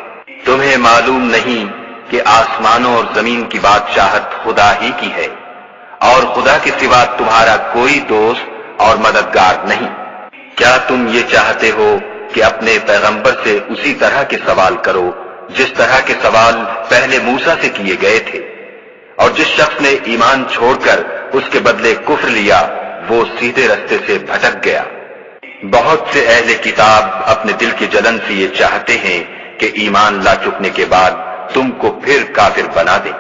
تمہیں معلوم نہیں کہ آسمانوں اور زمین کی بادشاہت خدا ہی کی ہے، اور خدا کے سوا تمہارا کوئی دوست اور مددگار نہیں؟ کیا تم یہ چاہتے ہو کہ اپنے پیغمبر سے اسی طرح کے سوال کرو جس طرح کے سوال پہلے موسیٰ سے کیے گئے تھے؟ اور جس شخص نے ایمان چھوڑ کر اس کے بدلے کفر لیا وہ سیدھے رستے سے بھٹک گیا۔ بہت سے اہل کتاب اپنے دل کی جلن سے یہ چاہتے ہیں کہ ایمان لا چکنے کے بعد تم کو پھر کافر بنا دیں،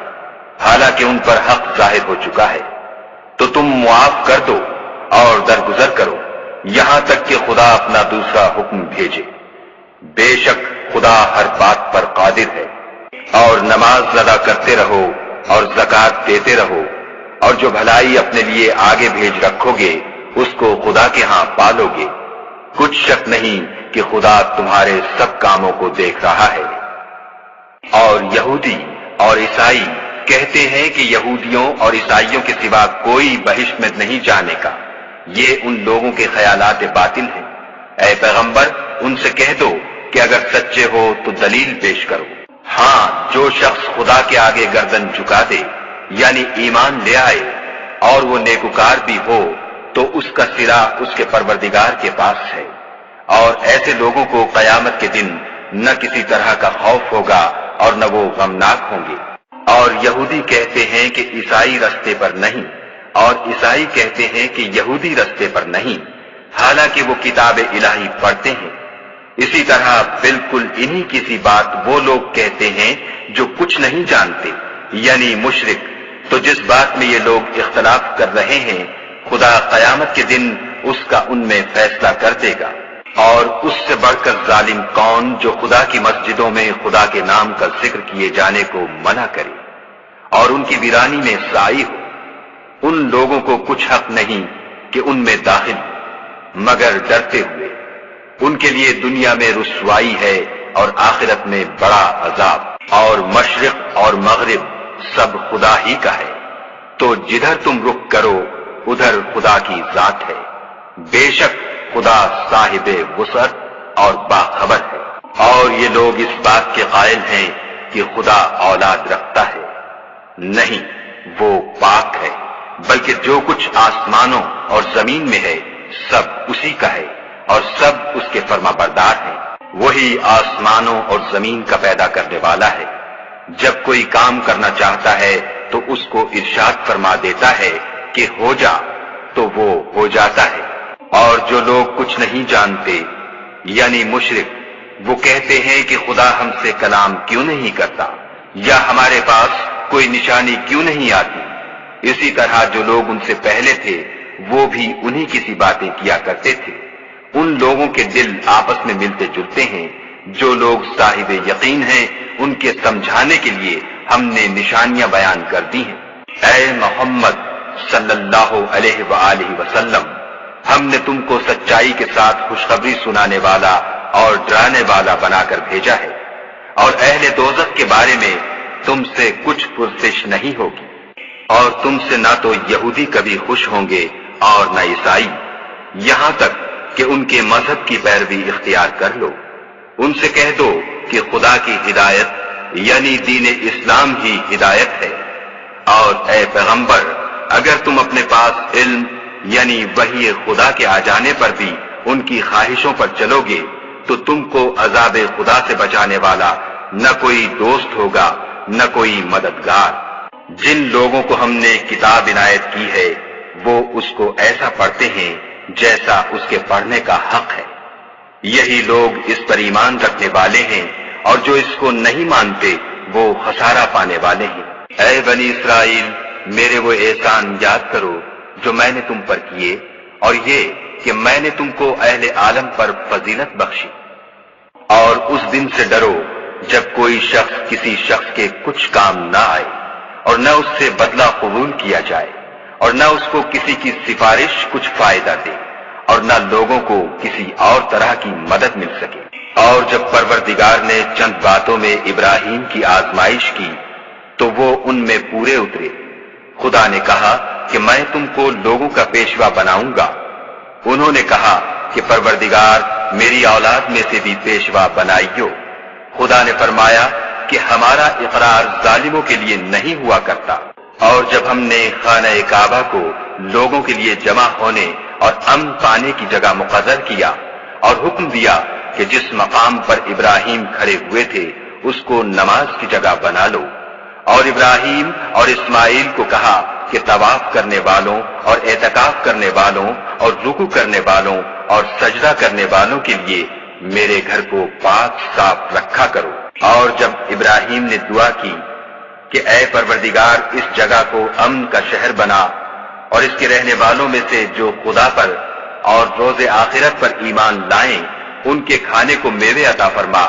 حالانکہ ان پر حق ظاہر ہو چکا ہے، تو تم معاف کر دو اور درگزر کرو یہاں تک کہ خدا اپنا دوسرا حکم بھیجے۔ بے شک خدا ہر بات پر قادر ہے۔ اور نماز ادا کرتے رہو اور زکوٰۃ دیتے رہو، اور جو بھلائی اپنے لیے آگے بھیج رکھو گے اس کو خدا کے ہاں پالو گے، کچھ شک نہیں کہ خدا تمہارے سب کاموں کو دیکھ رہا ہے۔ اور یہودی اور عیسائی کہتے ہیں کہ یہودیوں اور عیسائیوں کے سوا کوئی بہشت میں نہیں جانے کا، یہ ان لوگوں کے خیالات باطل ہیں۔ اے پیغمبر ان سے کہہ دو کہ اگر سچے ہو تو دلیل پیش کرو۔ ہاں، جو شخص خدا کے آگے گردن جھکا دے یعنی ایمان لے آئے اور وہ نیکوکار بھی ہو تو اس کا صلہ اس کے پروردگار کے پاس ہے، اور ایسے لوگوں کو قیامت کے دن نہ کسی طرح کا خوف ہوگا اور نہ وہ غمناک ہوں گے۔ اور یہودی کہتے ہیں کہ عیسائی رستے پر نہیں، اور عیسائی کہتے ہیں کہ یہودی رستے پر نہیں، حالانکہ وہ کتاب الہی پڑھتے ہیں۔ اسی طرح بالکل انہی کسی بات وہ لوگ کہتے ہیں جو کچھ نہیں جانتے یعنی مشرک، تو جس بات میں یہ لوگ اختلاف کر رہے ہیں خدا قیامت کے دن اس کا ان میں فیصلہ کر دے گا۔ اور اس سے بڑھ کر ظالم کون جو خدا کی مسجدوں میں خدا کے نام کا ذکر کیے جانے کو منع کرے اور ان کی ویرانی میں سائی ہو؟ ان لوگوں کو کچھ حق نہیں کہ ان میں داخل ہو مگر ڈرتے ہوئے۔ ان کے لیے دنیا میں رسوائی ہے اور آخرت میں بڑا عذاب۔ اور مشرق اور مغرب سب خدا ہی کا ہے، تو جدھر تم رخ کرو ادھر خدا کی ذات ہے، بے شک خدا صاحب وسعت اور باخبر ہے۔ اور یہ لوگ اس بات کے قائل ہیں کہ خدا اولاد رکھتا ہے، نہیں، وہ پاک ہے، بلکہ جو کچھ آسمانوں اور زمین میں ہے سب اسی کا ہے اور سب اس کے فرما بردار ہیں۔ وہی آسمانوں اور زمین کا پیدا کرنے والا ہے، جب کوئی کام کرنا چاہتا ہے تو اس کو ارشاد فرما دیتا ہے کہ ہو جا، تو وہ ہو جاتا ہے۔ اور جو لوگ کچھ نہیں جانتے یعنی مشرک، وہ کہتے ہیں کہ خدا ہم سے کلام کیوں نہیں کرتا یا ہمارے پاس کوئی نشانی کیوں نہیں آتی۔ اسی طرح جو لوگ ان سے پہلے تھے وہ بھی انہی کسی باتیں کیا کرتے تھے۔ ان لوگوں کے دل آپس میں ملتے جلتے ہیں۔ جو لوگ صاحب یقین ہیں ان کے سمجھانے کے لیے ہم نے نشانیاں بیان کر دی ہیں۔ اے محمد صلی اللہ علیہ وآلہ وسلم، ہم نے تم کو سچائی کے ساتھ خوشخبری سنانے والا اور ڈرانے والا بنا کر بھیجا ہے۔ اور اہل دوزخ کے بارے میں تم سے کچھ پرسش نہیں ہوگی، اور تم سے نہ تو یہودی کبھی خوش ہوں گے اور نہ عیسائی، یہاں تک کہ ان کے مذہب کی پیروی اختیار کر لو۔ ان سے کہہ دو کہ خدا کی ہدایت یعنی دین اسلام ہی ہدایت ہے، اور اے پیغمبر اگر تم اپنے پاس علم یعنی وحی خدا کے آ جانے پر بھی ان کی خواہشوں پر چلو گے تو تم کو عذاب خدا سے بچانے والا نہ کوئی دوست ہوگا نہ کوئی مددگار۔ جن لوگوں کو ہم نے کتاب عنایت کی ہے وہ اس کو ایسا پڑھتے ہیں جیسا اس کے پڑھنے کا حق ہے، یہی لوگ اس پر ایمان رکھنے والے ہیں، اور جو اس کو نہیں مانتے وہ خسارہ پانے والے ہیں۔ اے بنی اسرائیل، میرے وہ احسان یاد کرو جو میں نے تم پر کیے، اور یہ کہ میں نے تم کو اہل عالم پر فضیلت بخشی۔ اور اس دن سے ڈرو جب کوئی شخص کسی شخص کے کچھ کام نہ آئے، اور نہ اس سے بدلہ قبول کیا جائے، اور نہ اس کو کسی کی سفارش کچھ فائدہ دے، اور نہ لوگوں کو کسی اور طرح کی مدد مل سکے۔ اور جب پروردگار نے چند باتوں میں ابراہیم کی آزمائش کی تو وہ ان میں پورے اترے۔ خدا نے کہا کہ میں تم کو لوگوں کا پیشوا بناؤں گا۔ انہوں نے کہا کہ پروردگار میری اولاد میں سے بھی پیشوا بنائیو۔ خدا نے فرمایا کہ ہمارا اقرار ظالموں کے لیے نہیں ہوا کرتا۔ اور جب ہم نے خانہ کعبہ کو لوگوں کے لیے جمع ہونے اور امن پانے کی جگہ مقرر کیا اور حکم دیا کہ جس مقام پر ابراہیم کھڑے ہوئے تھے اس کو نماز کی جگہ بنا لو، اور ابراہیم اور اسماعیل کو کہا کہ طواف کرنے والوں اور اعتکاف کرنے والوں اور رکوع کرنے والوں اور سجدہ کرنے والوں کے لیے میرے گھر کو پاک صاف رکھا کرو۔ اور جب ابراہیم نے دعا کی کہ اے پروردگار اس جگہ کو امن کا شہر بنا، اور اس کے رہنے والوں میں سے جو خدا پر اور روز آخرت پر ایمان لائیں ان کے کھانے کو میوے عطا فرما،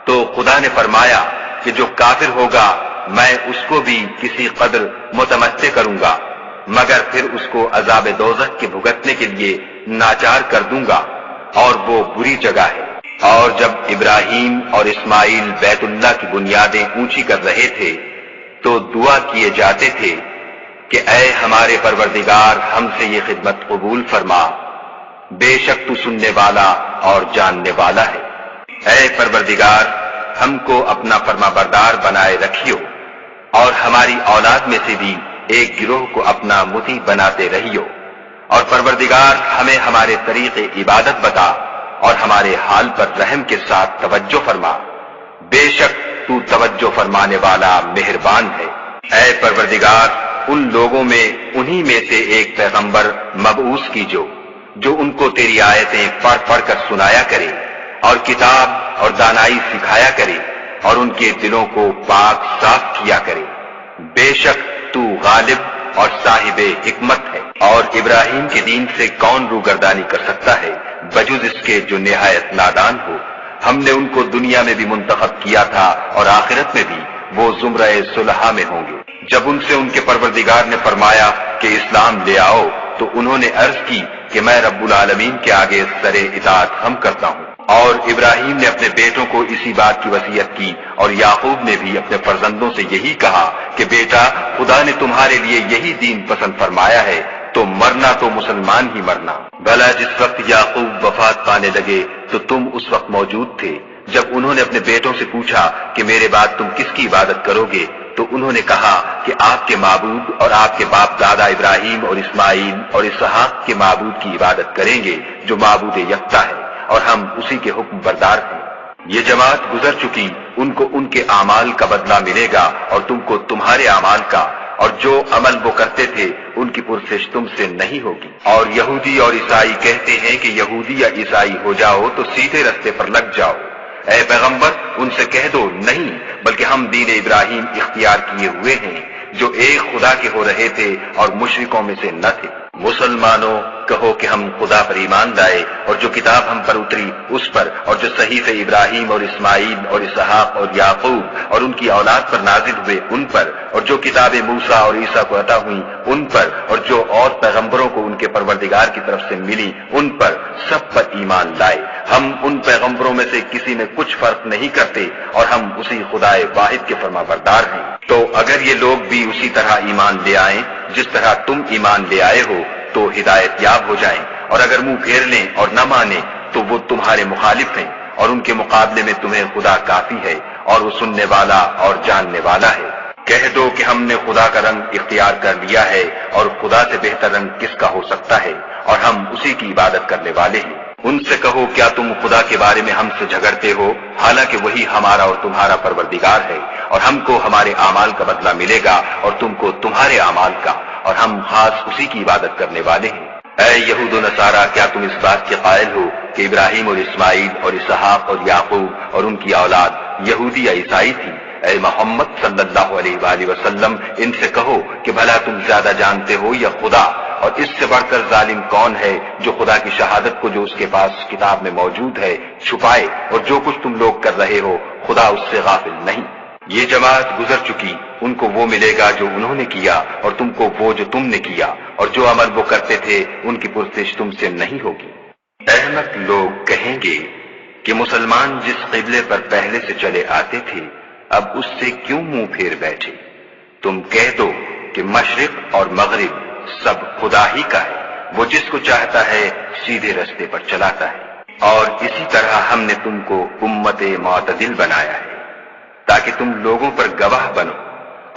تو خدا نے فرمایا کہ جو کافر ہوگا میں اس کو بھی کسی قدر متمتع کروں گا، مگر پھر اس کو عذاب دوزخ کے بھگتنے کے لیے ناچار کر دوں گا، اور وہ بری جگہ ہے۔ اور جب ابراہیم اور اسماعیل بیت اللہ کی بنیادیں اونچی کر رہے تھے تو دعا کیے جاتے تھے کہ اے ہمارے پروردگار ہم سے یہ خدمت قبول فرما، بے شک تو سننے والا اور جاننے والا ہے۔ اے پروردگار ہم کو اپنا فرما بردار بنائے رکھیو، اور ہماری اولاد میں سے بھی ایک گروہ کو اپنا مطیع بناتے رہیو، اور پروردگار ہمیں ہمارے طریق عبادت بتا اور ہمارے حال پر رحم کے ساتھ توجہ فرما، بے شک تو توجہ فرمانے والا مہربان ہے۔ اے پروردگار ان لوگوں میں انہی میں سے ایک پیغمبر مبعوث کیجو جو ان کو تیری آیتیں پڑھ پڑھ کر سنایا کرے اور کتاب اور دانائی سکھایا کرے اور ان کے دلوں کو پاک صاف کیا کرے، بے شک تو غالب اور صاحب حکمت ہے۔ اور ابراہیم کے دین سے کون روگردانی کر سکتا ہے بجز اس کے جو نہایت نادان ہو۔ ہم نے ان کو دنیا میں بھی منتخب کیا تھا اور آخرت میں بھی وہ زمرہ صلحاء میں ہوں گے۔ جب ان سے ان کے پروردگار نے فرمایا کہ اسلام لے آؤ تو انہوں نے عرض کی کہ میں رب العالمین کے آگے سر اطاعت خم کرتا ہوں۔ اور ابراہیم نے اپنے بیٹوں کو اسی بات کی وصیت کی، اور یعقوب نے بھی اپنے فرزندوں سے یہی کہا کہ بیٹا خدا نے تمہارے لیے یہی دین پسند فرمایا ہے، تو مرنا تو مسلمان ہی مرنا۔ بھلا جس وقت یعقوب وفات پانے لگے تو تم اس وقت موجود تھے جب انہوں نے اپنے بیٹوں سے پوچھا کہ میرے بعد تم کس کی عبادت کرو گے، تو انہوں نے کہا کہ آپ کے معبود اور آپ کے باپ دادا ابراہیم اور اسماعیل اور اسحاق کے معبود کی عبادت کریں گے جو معبود یکتا ہے، اور ہم اسی کے حکم بردار ہیں۔ یہ جماعت گزر چکی، ان کو ان کے اعمال کا بدلہ ملے گا اور تم کو تمہارے اعمال کا، اور جو عمل وہ کرتے تھے ان کی پرسش تم سے نہیں ہوگی۔ اور یہودی اور عیسائی کہتے ہیں کہ یہودی یا عیسائی ہو جاؤ تو سیدھے رستے پر لگ جاؤ۔ اے پیغمبر ان سے کہہ دو نہیں، بلکہ ہم دین ابراہیم اختیار کیے ہوئے ہیں جو ایک خدا کے ہو رہے تھے اور مشرکوں میں سے نہ تھے۔ مسلمانوں کہو کہ ہم خدا پر ایمان لائے اور جو کتاب ہم پر اتری اس پر، اور جو صحیفے ابراہیم اور اسماعیل اور اسحاق اور یعقوب اور ان کی اولاد پر نازل ہوئے ان پر، اور جو کتابیں موسیٰ اور عیسیٰ کو عطا ہوئیں ان پر، اور جو اور پیغمبروں کو ان کے پروردگار کی طرف سے ملی ان پر، سب پر ایمان لائے۔ ہم ان پیغمبروں میں سے کسی میں کچھ فرق نہیں کرتے اور ہم اسی خدائے واحد کے فرما بردار ہیں۔ تو اگر یہ لوگ بھی اسی طرح ایمان لے آئیں جس طرح تم ایمان لے آئے ہو تو ہدایت یاب ہو جائیں، اور اگر منہ پھیر لیں اور نہ مانیں تو وہ تمہارے مخالف ہیں، اور ان کے مقابلے میں تمہیں خدا کافی ہے اور وہ سننے والا اور جاننے والا ہے۔ کہہ دو کہ ہم نے خدا کا رنگ اختیار کر لیا ہے، اور خدا سے بہتر رنگ کس کا ہو سکتا ہے، اور ہم اسی کی عبادت کرنے والے ہیں۔ ان سے کہو کیا تم خدا کے بارے میں ہم سے جھگڑتے ہو، حالانکہ وہی ہمارا اور تمہارا پروردگار ہے، اور ہم کو ہمارے اعمال کا بدلہ ملے گا اور تم کو تمہارے اعمال کا، اور ہم خاص اسی کی عبادت کرنے والے ہیں۔ اے یہود و نصارہ، کیا تم اس بات کے قائل ہو کہ ابراہیم اور اسماعیل اور اسحاق اور یعقوب اور ان کی اولاد یہودی یا عیسائی تھی؟ اے محمد صلی اللہ علیہ وآلہ وسلم، ان سے کہو کہ بھلا تم زیادہ جانتے ہو یا خدا، اور اس سے بڑھ کر ظالم کون ہے جو خدا کی شہادت کو جو اس کے پاس کتاب میں موجود ہے چھپائے، اور جو کچھ تم لوگ کر رہے ہو خدا اس سے غافل نہیں۔ یہ جماعت گزر چکی، ان کو وہ ملے گا جو انہوں نے کیا، اور تم کو وہ جو تم نے کیا، اور جو عمل وہ کرتے تھے ان کی پرسش تم سے نہیں ہوگی۔ احمق لوگ کہیں گے کہ مسلمان جس قبلے پر پہلے سے چلے آتے تھے اب اس سے کیوں منہ پھیر بیٹھے؟ تم کہہ دو کہ مشرق اور مغرب سب خدا ہی کا ہے، وہ جس کو چاہتا ہے سیدھے رستے پر چلاتا ہے، اور اسی طرح ہم نے تم کو امت معتدل بنایا ہے تاکہ تم لوگوں پر گواہ بنو،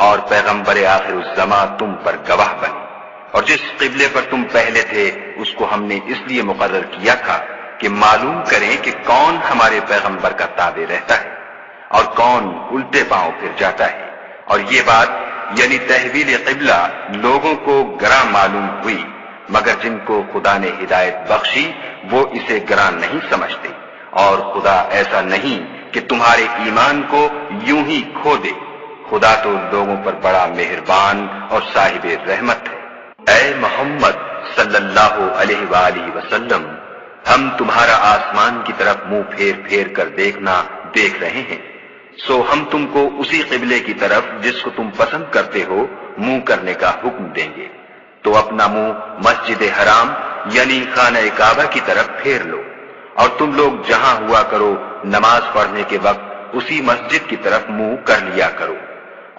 اور پیغمبر آخر الزماں تم پر گواہ بنے۔ اور جس قبلے پر تم پہلے تھے اس کو ہم نے اس لیے مقرر کیا تھا کہ معلوم کریں کہ کون ہمارے پیغمبر کا تابع رہتا ہے اور کون الٹے پاؤں پھر جاتا ہے۔ اور یہ بات یعنی تحویل قبلہ لوگوں کو گراں معلوم ہوئی، مگر جن کو خدا نے ہدایت بخشی وہ اسے گراں نہیں سمجھتے، اور خدا ایسا نہیں کہ تمہارے ایمان کو یوں ہی کھو دے۔ خدا تو لوگوں پر بڑا مہربان اور صاحب رحمت ہے۔ اے محمد صلی اللہ علیہ وآلہ وسلم، ہم تمہارا آسمان کی طرف منہ پھیر پھیر کر دیکھنا دیکھ رہے ہیں، سو ہم تم کو اسی قبلے کی طرف جس کو تم پسند کرتے ہو منہ کرنے کا حکم دیں گے، تو اپنا منہ مسجد حرام یعنی خانہ کعبہ کی طرف پھیر لو، اور تم لوگ جہاں ہوا کرو نماز پڑھنے کے وقت اسی مسجد کی طرف منہ کر لیا کرو۔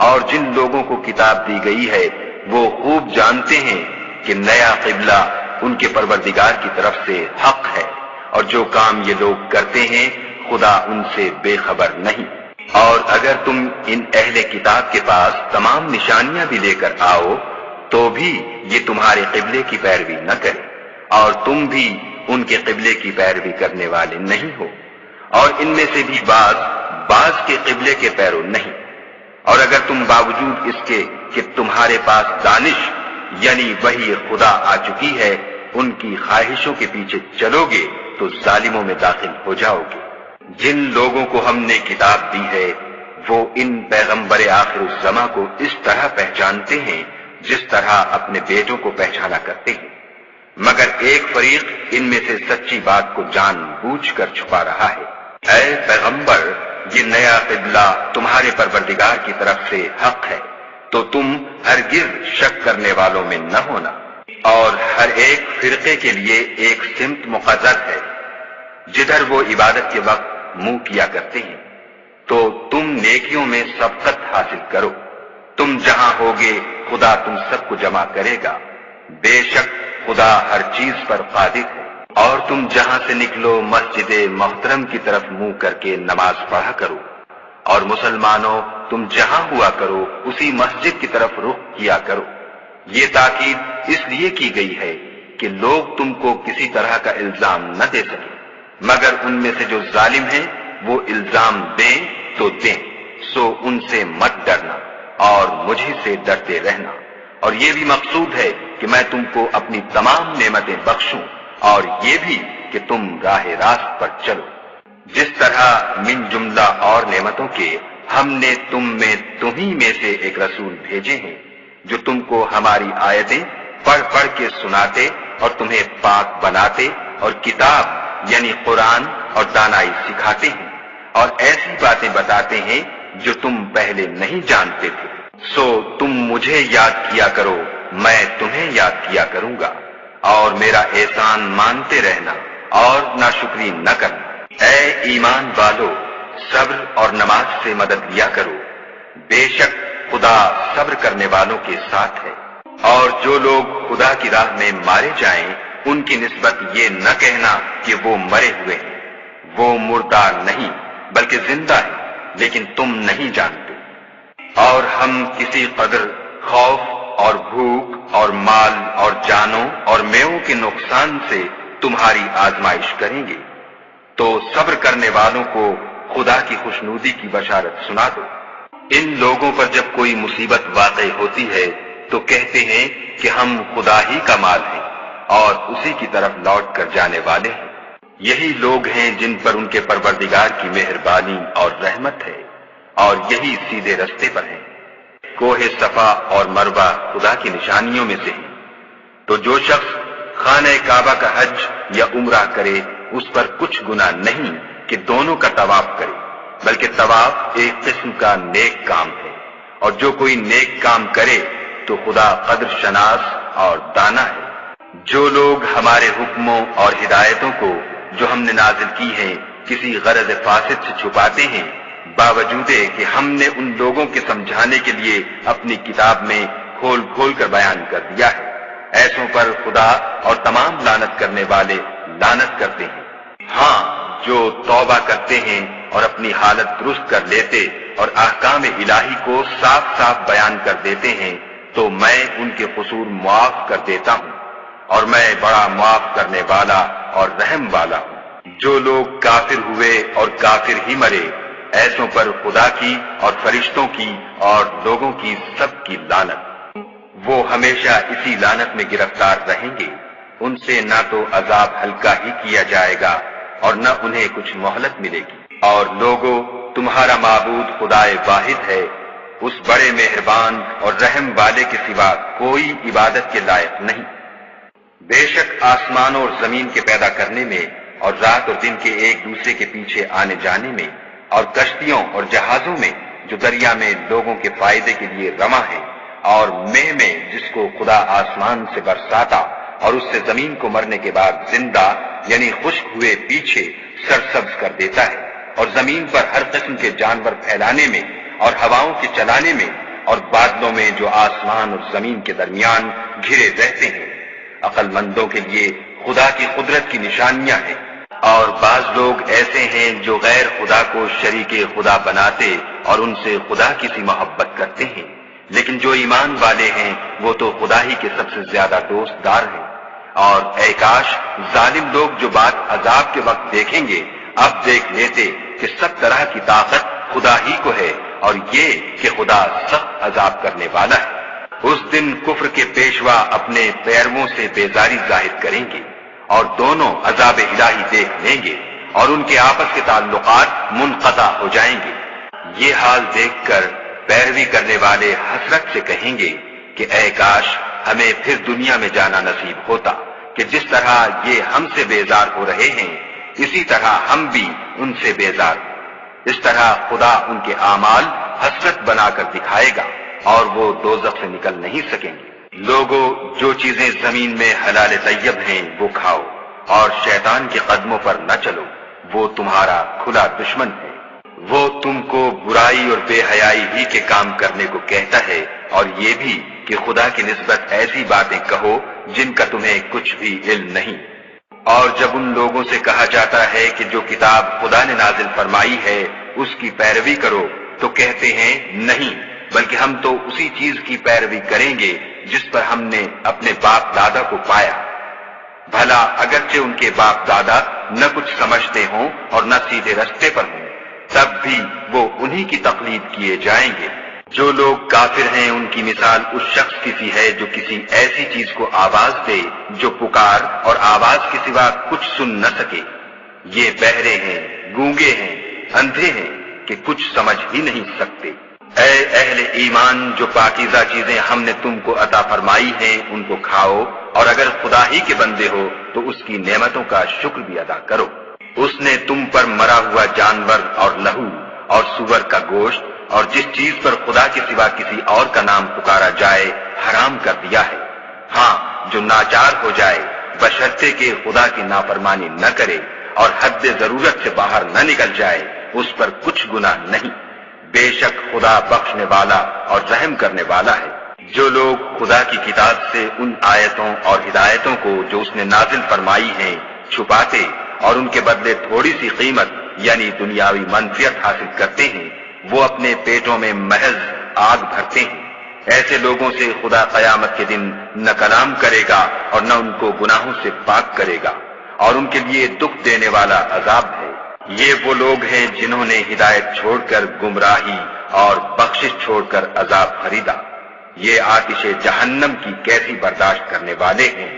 اور جن لوگوں کو کتاب دی گئی ہے وہ خوب جانتے ہیں کہ نیا قبلہ ان کے پروردگار کی طرف سے حق ہے، اور جو کام یہ لوگ کرتے ہیں خدا ان سے بے خبر نہیں۔ اور اگر تم ان اہل کتاب کے پاس تمام نشانیاں بھی لے کر آؤ تو بھی یہ تمہارے قبلے کی پیروی نہ کرے، اور تم بھی ان کے قبلے کی پیروی کرنے والے نہیں ہو، اور ان میں سے بھی بعض کے قبلے کے پیرو نہیں۔ اور اگر تم باوجود اس کے کہ تمہارے پاس دانش یعنی وحی خدا آ چکی ہے ان کی خواہشوں کے پیچھے چلو گے تو ظالموں میں داخل ہو جاؤ گے۔ جن لوگوں کو ہم نے کتاب دی ہے وہ ان پیغمبر آخر الزماں کو اس طرح پہچانتے ہیں جس طرح اپنے بیٹوں کو پہچانا کرتے ہیں، مگر ایک فریق ان میں سے سچی بات کو جان بوجھ کر چھپا رہا ہے۔ اے پیغمبر، یہ نیا قبلہ تمہارے پروردگار کی طرف سے حق ہے، تو تم ہرگز شک کرنے والوں میں نہ ہونا، اور ہر ایک فرقے کے لیے ایک سمت مقرر ہے جدھر وہ عبادت کے وقت منہ کیا کرتے ہیں، تو تم نیکیوں میں سبقت حاصل کرو۔ تم جہاں ہوگے خدا تم سب کو جمع کرے گا، بے شک خدا ہر چیز پر قادر ہے۔ اور تم جہاں سے نکلو مسجد محترم کی طرف منہ کر کے نماز پڑھا کرو، اور مسلمانوں تم جہاں ہوا کرو اسی مسجد کی طرف رخ کیا کرو۔ یہ تاکید اس لیے کی گئی ہے کہ لوگ تم کو کسی طرح کا الزام نہ دے سکیں، مگر ان میں سے جو ظالم ہیں وہ الزام دیں تو دیں، سو ان سے مت ڈرنا اور مجھے سے ڈرتے رہنا۔ اور یہ بھی مقصود ہے کہ میں تم کو اپنی تمام نعمتیں بخشوں، اور یہ بھی کہ تم راہ راست پر چلو۔ جس طرح من جملہ اور نعمتوں کے ہم نے تمہیں میں سے ایک رسول بھیجے ہیں جو تم کو ہماری آیتیں پڑھ پڑھ کے سناتے اور تمہیں پاک بناتے اور کتاب یعنی قرآن اور دانائی سکھاتے ہیں، اور ایسی باتیں بتاتے ہیں جو تم پہلے نہیں جانتے تھے۔ سو تم مجھے یاد کیا کرو، میں تمہیں یاد کیا کروں گا، اور میرا احسان مانتے رہنا اور ناشکری نہ کرنا۔ اے ایمان والو، صبر اور نماز سے مدد لیا کرو، بے شک خدا صبر کرنے والوں کے ساتھ ہے۔ اور جو لوگ خدا کی راہ میں مارے جائیں ان کی نسبت یہ نہ کہنا کہ وہ مرے ہوئے ہیں، وہ مردہ نہیں بلکہ زندہ ہے، لیکن تم نہیں جانتے۔ اور ہم کسی قدر خوف اور بھوک اور مال اور جانوں اور میووں کے نقصان سے تمہاری آزمائش کریں گے، تو صبر کرنے والوں کو خدا کی خوشنودی کی بشارت سنا دو۔ ان لوگوں پر جب کوئی مصیبت واقع ہوتی ہے تو کہتے ہیں کہ ہم خدا ہی کا مال ہیں اور اسی کی طرف لوٹ کر جانے والے ہیں۔ یہی لوگ ہیں جن پر ان کے پروردگار کی مہربانی اور رحمت ہے، اور یہی سیدھے رستے پر ہیں۔ کوہ صفا اور مروہ خدا کی نشانیوں میں سے ہیں، تو جو شخص خانہ کعبہ کا حج یا عمرہ کرے اس پر کچھ گناہ نہیں کہ دونوں کا طواف کرے، بلکہ طواف ایک قسم کا نیک کام ہے، اور جو کوئی نیک کام کرے تو خدا قدر شناس اور دانا ہے۔ جو لوگ ہمارے حکموں اور ہدایتوں کو جو ہم نے نازل کی ہیں کسی غرض فاسد سے چھپاتے ہیں، باوجود کہ ہم نے ان لوگوں کے سمجھانے کے لیے اپنی کتاب میں کھول کھول کر بیان کر دیا ہے، ایسوں پر خدا اور تمام لعنت کرنے والے لعنت کرتے ہیں۔ ہاں، جو توبہ کرتے ہیں اور اپنی حالت درست کر لیتے اور احکام الہی کو صاف صاف بیان کر دیتے ہیں تو میں ان کے قصور معاف کر دیتا ہوں، اور میں بڑا معاف کرنے والا اور رحم والا ہوں۔ جو لوگ کافر ہوئے اور کافر ہی مرے، ایسوں پر خدا کی اور فرشتوں کی اور لوگوں کی سب کی لعنت۔ وہ ہمیشہ اسی لعنت میں گرفتار رہیں گے، ان سے نہ تو عذاب ہلکا ہی کیا جائے گا اور نہ انہیں کچھ مہلت ملے گی۔ اور لوگو، تمہارا معبود خدائے واحد ہے، اس بڑے مہربان اور رحم والے کے سوا کوئی عبادت کے لائق نہیں۔ بے شک آسمانوں اور زمین کے پیدا کرنے میں اور رات اور دن کے ایک دوسرے کے پیچھے آنے جانے میں اور کشتیوں اور جہازوں میں جو دریا میں لوگوں کے فائدے کے لیے رواں ہیں، اور مہ میں جس کو خدا آسمان سے برساتا اور اس سے زمین کو مرنے کے بعد زندہ یعنی خشک ہوئے پیچھے سرسبز کر دیتا ہے، اور زمین پر ہر قسم کے جانور پھیلانے میں اور ہواؤں کے چلانے میں اور بادلوں میں جو آسمان اور زمین کے درمیان گھرے رہتے ہیں۔ عقل مندوں کے لیے خدا کی قدرت کی نشانیاں ہیں۔ اور بعض لوگ ایسے ہیں جو غیر خدا کو شریک خدا بناتے اور ان سے خدا کی سی محبت کرتے ہیں، لیکن جو ایمان والے ہیں وہ تو خدا ہی کے سب سے زیادہ دوست دار ہیں۔ اور اے کاش ظالم لوگ جو بات عذاب کے وقت دیکھیں گے اب دیکھ لیتے کہ سب طرح کی طاقت خدا ہی کو ہے، اور یہ کہ خدا سخت عذاب کرنے والا ہے۔ اس دن کفر کے پیشوا اپنے پیرووں سے بیزاری ظاہر کریں گے، اور دونوں عذاب الہی دیکھ لیں گے، اور ان کے آپس کے تعلقات منقطع ہو جائیں گے۔ یہ حال دیکھ کر پیروی کرنے والے حسرت سے کہیں گے کہ اے کاش ہمیں پھر دنیا میں جانا نصیب ہوتا کہ جس طرح یہ ہم سے بیزار ہو رہے ہیں اسی طرح ہم بھی ان سے بیزار ہوں۔ اس طرح خدا ان کے اعمال حسرت بنا کر دکھائے گا اور وہ دوزخ سے نکل نہیں سکیں گے۔ لوگوں، جو چیزیں زمین میں حلال طیب ہیں وہ کھاؤ، اور شیطان کے قدموں پر نہ چلو، وہ تمہارا کھلا دشمن ہے۔ وہ تم کو برائی اور بے حیائی ہی کے کام کرنے کو کہتا ہے، اور یہ بھی کہ خدا کی نسبت ایسی باتیں کہو جن کا تمہیں کچھ بھی علم نہیں۔ اور جب ان لوگوں سے کہا جاتا ہے کہ جو کتاب خدا نے نازل فرمائی ہے اس کی پیروی کرو تو کہتے ہیں نہیں، بلکہ ہم تو اسی چیز کی پیروی کریں گے جس پر ہم نے اپنے باپ دادا کو پایا۔ بھلا اگرچہ ان کے باپ دادا نہ کچھ سمجھتے ہوں اور نہ سیدھے رستے پر ہوں، تب بھی وہ انہی کی تقلید کیے جائیں گے۔ جو لوگ کافر ہیں ان کی مثال اس شخص کی سی ہے جو کسی ایسی چیز کو آواز دے جو پکار اور آواز کے سوا کچھ سن نہ سکے۔ یہ بہرے ہیں، گونگے ہیں، اندھے ہیں کہ کچھ سمجھ ہی نہیں سکتے۔ اے اہل ایمان، جو پاکیزہ چیزیں ہم نے تم کو عطا فرمائی ہیں ان کو کھاؤ، اور اگر خدا ہی کے بندے ہو تو اس کی نعمتوں کا شکر بھی ادا کرو۔ اس نے تم پر مرا ہوا جانور اور لہو اور سور کا گوشت اور جس چیز پر خدا کے سوا کسی اور کا نام پکارا جائے حرام کر دیا ہے۔ ہاں، جو ناچار ہو جائے بشرطے کہ خدا کی نافرمانی نہ کرے اور حد ضرورت سے باہر نہ نکل جائے، اس پر کچھ گناہ نہیں۔ بے شک خدا بخشنے والا اور رحم کرنے والا ہے۔ جو لوگ خدا کی کتاب سے ان آیتوں اور ہدایتوں کو جو اس نے نازل فرمائی ہیں چھپاتے اور ان کے بدلے تھوڑی سی قیمت یعنی دنیاوی منفعت حاصل کرتے ہیں، وہ اپنے پیٹوں میں محض آگ بھرتے ہیں۔ ایسے لوگوں سے خدا قیامت کے دن نہ کلام کرے گا اور نہ ان کو گناہوں سے پاک کرے گا، اور ان کے لیے دکھ دینے والا عذاب ہے۔ یہ وہ لوگ ہیں جنہوں نے ہدایت چھوڑ کر گمراہی اور بخشش چھوڑ کر عذاب خریدا۔ یہ آتش جہنم کی کیسی برداشت کرنے والے ہیں۔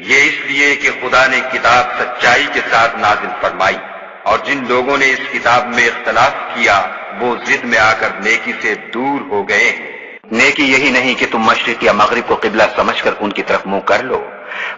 یہ اس لیے کہ خدا نے کتاب سچائی کے ساتھ نازل فرمائی، اور جن لوگوں نے اس کتاب میں اختلاف کیا وہ ضد میں آ کر نیکی سے دور ہو گئے ہیں۔ نیکی یہی نہیں کہ تم مشرق یا مغرب کو قبلہ سمجھ کر ان کی طرف منہ کر لو،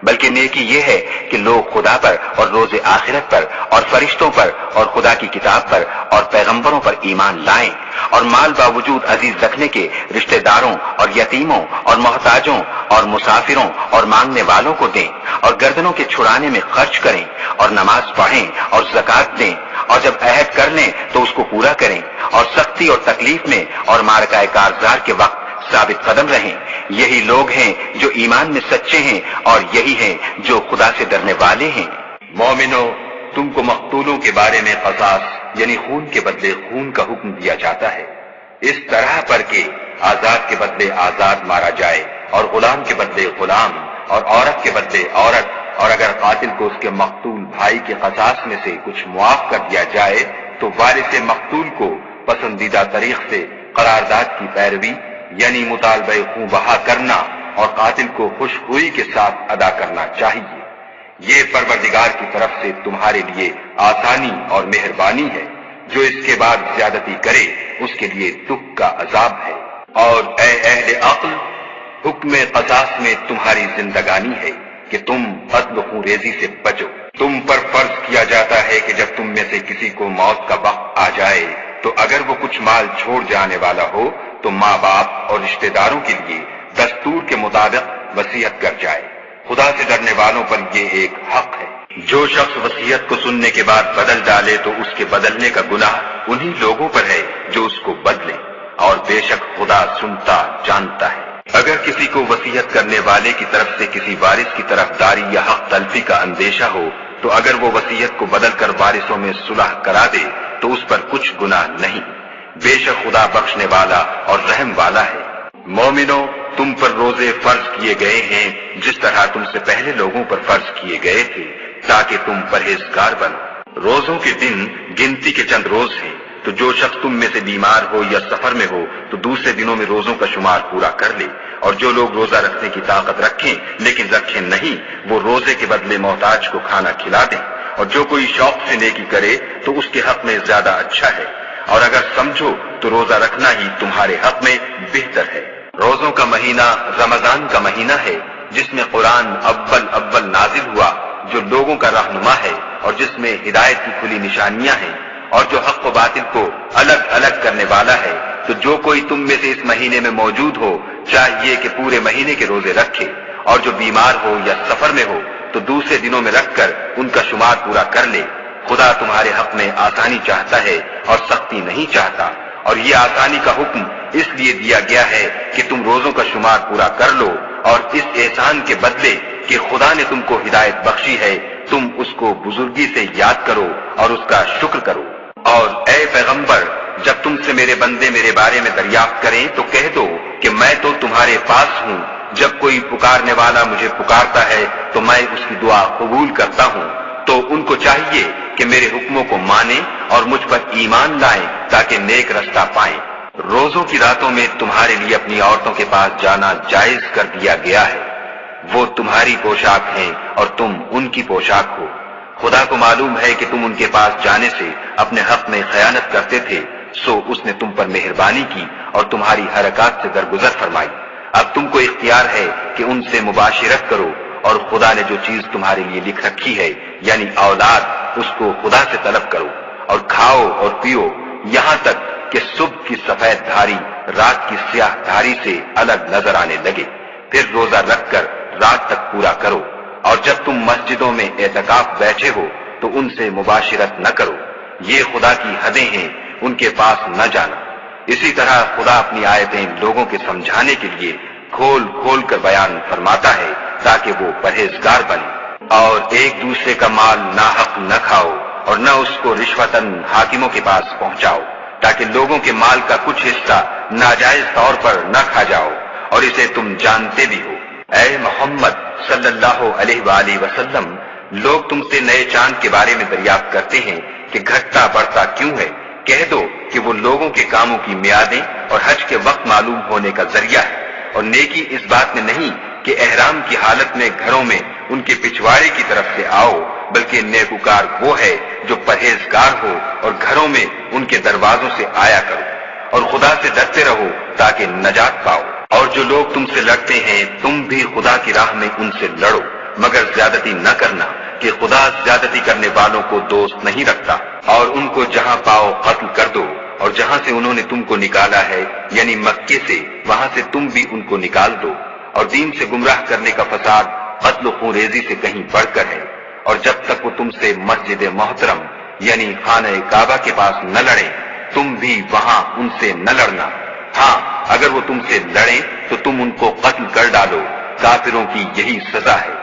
بلکہ نیکی یہ ہے کہ لوگ خدا پر اور روز آخرت پر اور فرشتوں پر اور خدا کی کتاب پر اور پیغمبروں پر ایمان لائیں، اور مال باوجود عزیز رکھنے کے رشتہ داروں اور یتیموں اور محتاجوں اور مسافروں اور مانگنے والوں کو دیں، اور گردنوں کے چھڑانے میں خرچ کریں، اور نماز پڑھیں اور زکوٰۃ دیں، اور جب عہد کر لیں تو اس کو پورا کریں، اور سختی اور تکلیف میں اور معرکہ کارزار کے وقت ثابت قدم رہیں۔ یہی لوگ ہیں جو ایمان میں سچے ہیں، اور یہی ہیں جو خدا سے ڈرنے والے ہیں۔ مومنو، تم کو مقتولوں کے بارے میں قصاص یعنی خون کے بدلے خون کا حکم دیا جاتا ہے، اس طرح پر کہ آزاد کے بدلے آزاد مارا جائے، اور غلام کے بدلے غلام، اور عورت کے بدلے عورت، اور اگر قاتل کو اس کے مقتول بھائی کے قصاص میں سے کچھ معاف کر دیا جائے تو وارث مقتول کو پسندیدہ طریق سے قرارداد کی پیروی یعنی مطالبہ خون بہا کرنا اور قاتل کو خوش ہوئی کے ساتھ ادا کرنا چاہیے۔ یہ پروردگار کی طرف سے تمہارے لیے آسانی اور مہربانی ہے۔ جو اس کے بعد زیادتی کرے اس کے لیے دکھ کا عذاب ہے۔ اور اے اہل عقل، حکم قصاص میں تمہاری زندگانی ہے کہ تم قتل و خون ریزی سے بچو۔ تم پر فرض کیا جاتا ہے کہ جب تم میں سے کسی کو موت کا وقت آ جائے تو اگر وہ کچھ مال چھوڑ جانے والا ہو تو ماں باپ اور رشتہ داروں کے لیے دستور کے مطابق وصیت کر جائے۔ خدا سے ڈرنے والوں پر یہ ایک حق ہے۔ جو شخص وصیت کو سننے کے بعد بدل ڈالے تو اس کے بدلنے کا گناہ انہی لوگوں پر ہے جو اس کو بدلے، اور بے شک خدا سنتا جانتا ہے۔ اگر کسی کو وصیت کرنے والے کی طرف سے کسی وارث کی طرف داری یا حق تلفی کا اندیشہ ہو تو اگر وہ وصیت کو بدل کر وارثوں میں صلح کرا دے تو اس پر کچھ گناہ نہیں، بے شک خدا بخشنے والا اور رحم والا ہے۔ مومنو، تم پر روزے فرض کیے گئے ہیں جس طرح تم سے پہلے لوگوں پر فرض کیے گئے تھے تاکہ تم پرہیزگار بنو۔ روزوں کے دن گنتی کے چند روز ہیں، تو جو شخص تم میں سے بیمار ہو یا سفر میں ہو تو دوسرے دنوں میں روزوں کا شمار پورا کر لے، اور جو لوگ روزہ رکھنے کی طاقت رکھیں لیکن رکھیں نہیں وہ روزے کے بدلے محتاج کو کھانا کھلا دیں، اور جو کوئی شوق سے نیکی کرے تو اس کے حق میں زیادہ اچھا ہے، اور اگر سمجھو تو روزہ رکھنا ہی تمہارے حق میں بہتر ہے۔ روزوں کا مہینہ رمضان کا مہینہ ہے جس میں قرآن اول نازل ہوا، جو لوگوں کا رہنما ہے اور جس میں ہدایت کی کھلی نشانیاں ہیں، اور جو حق و باطل کو الگ الگ کرنے والا ہے۔ تو جو کوئی تم میں سے اس مہینے میں موجود ہو چاہیے کہ پورے مہینے کے روزے رکھے، اور جو بیمار ہو یا سفر میں ہو تو دوسرے دنوں میں رکھ کر ان کا شمار پورا کر لے۔ خدا تمہارے حق میں آسانی چاہتا ہے اور سختی نہیں چاہتا، اور یہ آسانی کا حکم اس لیے دیا گیا ہے کہ تم روزوں کا شمار پورا کر لو، اور اس احسان کے بدلے کہ خدا نے تم کو ہدایت بخشی ہے تم اس کو بزرگی سے یاد کرو اور اس کا شکر کرو۔ اور اے پیغمبر، جب تم سے میرے بندے میرے بارے میں دریافت کریں تو کہہ دو کہ میں تو تمہارے پاس ہوں، جب کوئی پکارنے والا مجھے پکارتا ہے تو میں اس کی دعا قبول کرتا ہوں۔ تو ان کو چاہیے کہ میرے حکموں کو مانیں اور مجھ پر ایمان لائیں تاکہ نیک رستہ پائیں۔ روزوں کی راتوں میں تمہارے لیے اپنی عورتوں کے پاس جانا جائز کر دیا گیا ہے، وہ تمہاری پوشاک ہیں اور تم ان کی پوشاک ہو۔ خدا کو معلوم ہے کہ تم ان کے پاس جانے سے اپنے حق میں خیانت کرتے تھے، سو اس نے تم پر مہربانی کی اور تمہاری حرکات سے درگزر فرمائی۔ اب تم کو اختیار ہے کہ ان سے مباشرت کرو، اور خدا نے جو چیز تمہارے لیے لکھ رکھی ہے یعنی اولاد، اس کو خدا سے طلب کرو، اور کھاؤ اور پیو یہاں تک کہ صبح کی سفید دھاری رات کی سیاہ دھاری سے الگ نظر آنے لگے، پھر روزہ رکھ کر رات تک پورا کرو، اور جب تم مسجدوں میں اعتکاف بیٹھے ہو تو ان سے مباشرت نہ کرو، یہ خدا کی حدیں ہیں، ان کے پاس نہ جانا۔ اسی طرح خدا اپنی آیتیں لوگوں کے سمجھانے کے لیے کھول کھول کر بیان فرماتا ہے تاکہ وہ پرہیزگار بنے۔ اور ایک دوسرے کا مال ناحق نہ کھاؤ اور نہ اس کو رشوتاً حاکموں کے پاس پہنچاؤ، تاکہ لوگوں کے مال کا کچھ حصہ ناجائز طور پر نہ کھا جاؤ، اور اسے تم جانتے بھی ہو۔ اے محمد صلی اللہ علیہ وآلہ وسلم، لوگ تم سے نئے چاند کے بارے میں دریافت کرتے ہیں کہ گھٹتا بڑھتا کیوں ہے؟ کہہ دو کہ وہ لوگوں کے کاموں کی میعادیں اور حج کے وقت معلوم ہونے کا ذریعہ ہے، اور نیکی اس بات میں نہیں کہ احرام کی حالت میں گھروں میں ان کے پچھواڑے کی طرف سے آؤ، بلکہ نیکوکار وہ ہے جو پرہیزگار ہو اور گھروں میں ان کے دروازوں سے آیا کرو، اور خدا سے ڈرتے رہو تاکہ نجات پاؤ۔ اور جو لوگ تم سے لڑتے ہیں تم بھی خدا کی راہ میں ان سے لڑو، مگر زیادتی نہ کرنا، کہ خدا زیادتی کرنے والوں کو دوست نہیں رکھتا۔ اور ان کو جہاں پاؤ قتل کر دو، اور جہاں سے انہوں نے تم کو نکالا ہے یعنی مکے سے، وہاں سے تم بھی ان کو نکال دو۔ اور دین سے گمراہ کرنے کا فساد قتل و خون ریزی سے کہیں بڑھ کر ہے۔ اور جب تک وہ تم سے مسجد محترم یعنی خانہ کعبہ کے پاس نہ لڑیں، تم بھی وہاں ان سے نہ لڑنا۔ ہاں، اگر وہ تم سے لڑیں تو تم ان کو قتل کر ڈالو، کافروں کی یہی سزا ہے۔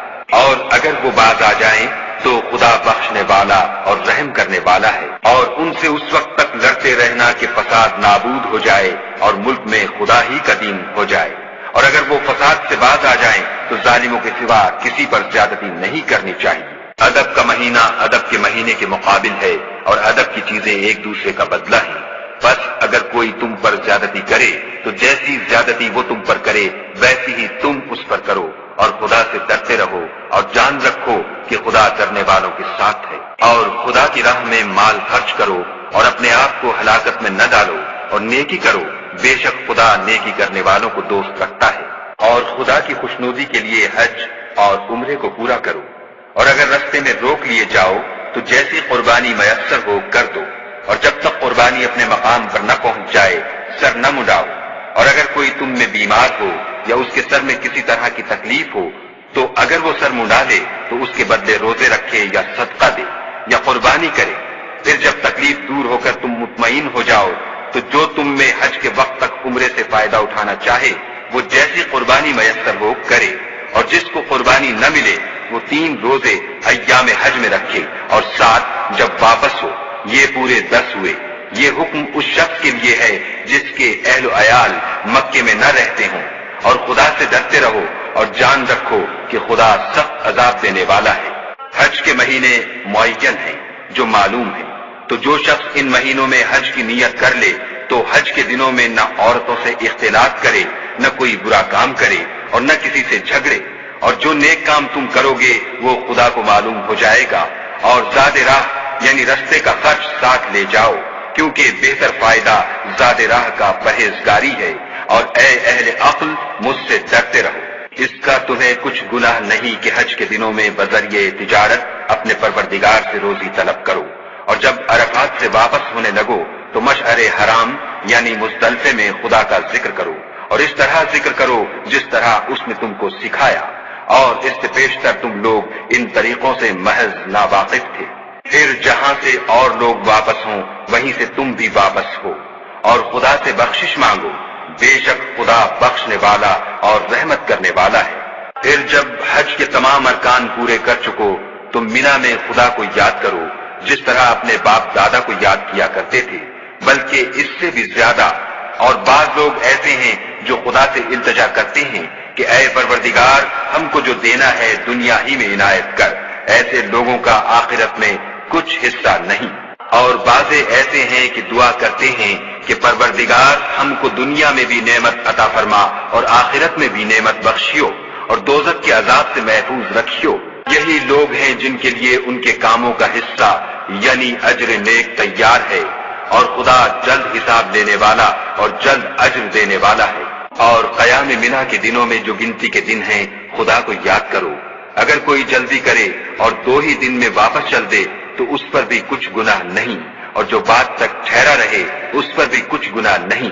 اور اگر وہ باز آ جائیں تو خدا بخشنے والا اور رحم کرنے والا ہے۔ اور ان سے اس وقت تک لڑتے رہنا کہ فساد نابود ہو جائے اور ملک میں خدا ہی کا دین ہو جائے۔ اور اگر وہ فساد سے باز آ جائیں تو ظالموں کے سوا کسی پر زیادتی نہیں کرنی چاہیے۔ ادب کا مہینہ ادب کے مہینے کے مقابل ہے، اور ادب کی چیزیں ایک دوسرے کا بدلہ ہیں۔ بس اگر کوئی تم پر زیادتی کرے تو جیسی زیادتی وہ تم پر کرے ویسی ہی تم اس پر کرو، اور خدا سے ڈرتے رہو اور جان رکھو کہ خدا ڈرنے والوں کے ساتھ ہے۔ اور خدا کی راہ میں مال خرچ کرو اور اپنے آپ کو ہلاکت میں نہ ڈالو، اور نیکی کرو، بے شک خدا نیکی کرنے والوں کو دوست رکھتا ہے۔ اور خدا کی خوشنودی کے لیے حج اور عمرے کو پورا کرو، اور اگر رستے میں روک لیے جاؤ تو جیسی قربانی میسر ہو کر دو، اور جب تک قربانی اپنے مقام پر نہ پہنچ جائے سر نہ مڈاؤ۔ اور اگر کوئی تم میں بیمار ہو یا اس کے سر میں کسی طرح کی تکلیف ہو تو اگر وہ سر منڈا لے تو اس کے بدلے روزے رکھے یا صدقہ دے یا قربانی کرے۔ پھر جب تکلیف دور ہو کر تم مطمئن ہو جاؤ تو جو تم میں حج کے وقت تک عمرے سے فائدہ اٹھانا چاہے وہ جیسی قربانی میسر ہو کرے، اور جس کو قربانی نہ ملے وہ 3 روزے ایام حج میں رکھے، اور 7 جب واپس ہو۔ یہ پورے 10 ہوئے۔ یہ حکم اس شخص کے لیے ہے جس کے اہل و عیال مکے میں نہ رہتے ہوں۔ اور خدا سے ڈرتے رہو اور جان رکھو کہ خدا سخت عذاب دینے والا ہے۔ حج کے مہینے معین ہیں جو معلوم ہیں، تو جو شخص ان مہینوں میں حج کی نیت کر لے تو حج کے دنوں میں نہ عورتوں سے اختلاط کرے، نہ کوئی برا کام کرے، اور نہ کسی سے جھگڑے۔ اور جو نیک کام تم کرو گے وہ خدا کو معلوم ہو جائے گا۔ اور زاد راہ یعنی رستے کا خرچ ساتھ لے جاؤ، کیونکہ بہتر فائدہ زاد راہ کا پرہیزگاری ہے۔ اور اے اہل عقل، مجھ سے ڈرتے رہو۔ اس کا تمہیں کچھ گناہ نہیں کہ حج کے دنوں میں بذریعہ تجارت اپنے پروردگار سے روزی طلب کرو۔ اور جب عرفات سے واپس ہونے لگو تو مشعر حرام یعنی مزدلفے میں خدا کا ذکر کرو، اور اس طرح ذکر کرو جس طرح اس نے تم کو سکھایا، اور اس سے پیشتر تم لوگ ان طریقوں سے محض ناواقف تھے۔ پھر جہاں سے اور لوگ واپس ہوں وہیں سے تم بھی واپس ہو، اور خدا سے بخشش مانگو، بے شک خدا بخشنے والا اور رحمت کرنے والا ہے۔ پھر جب حج کے تمام ارکان پورے کر چکو تو مینا میں خدا کو یاد کرو جس طرح اپنے باپ دادا کو یاد کیا کرتے تھے، بلکہ اس سے بھی زیادہ۔ اور بعض لوگ ایسے ہیں جو خدا سے التجا کرتے ہیں کہ اے پروردگار، ہم کو جو دینا ہے دنیا ہی میں عنایت کر۔ ایسے لوگوں کا آخرت میں کچھ حصہ نہیں۔ اور بعضے ایسے ہیں کہ دعا کرتے ہیں کہ پروردگار، ہم کو دنیا میں بھی نعمت عطا فرما اور آخرت میں بھی نعمت بخشیو، اور دوزخ کے عذاب سے محفوظ رکھیو۔ یہی لوگ ہیں جن کے لیے ان کے کاموں کا حصہ یعنی اجر نیک تیار ہے، اور خدا جلد حساب لینے والا اور جلد اجر دینے والا ہے۔ اور قیام منا کے دنوں میں جو گنتی کے دن ہیں خدا کو یاد کرو۔ اگر کوئی جلدی کرے اور 2 ہی دن میں واپس چل دے تو اس پر بھی کچھ گناہ نہیں، اور جو بات تک ٹھہرا رہے اس پر بھی کچھ گناہ نہیں۔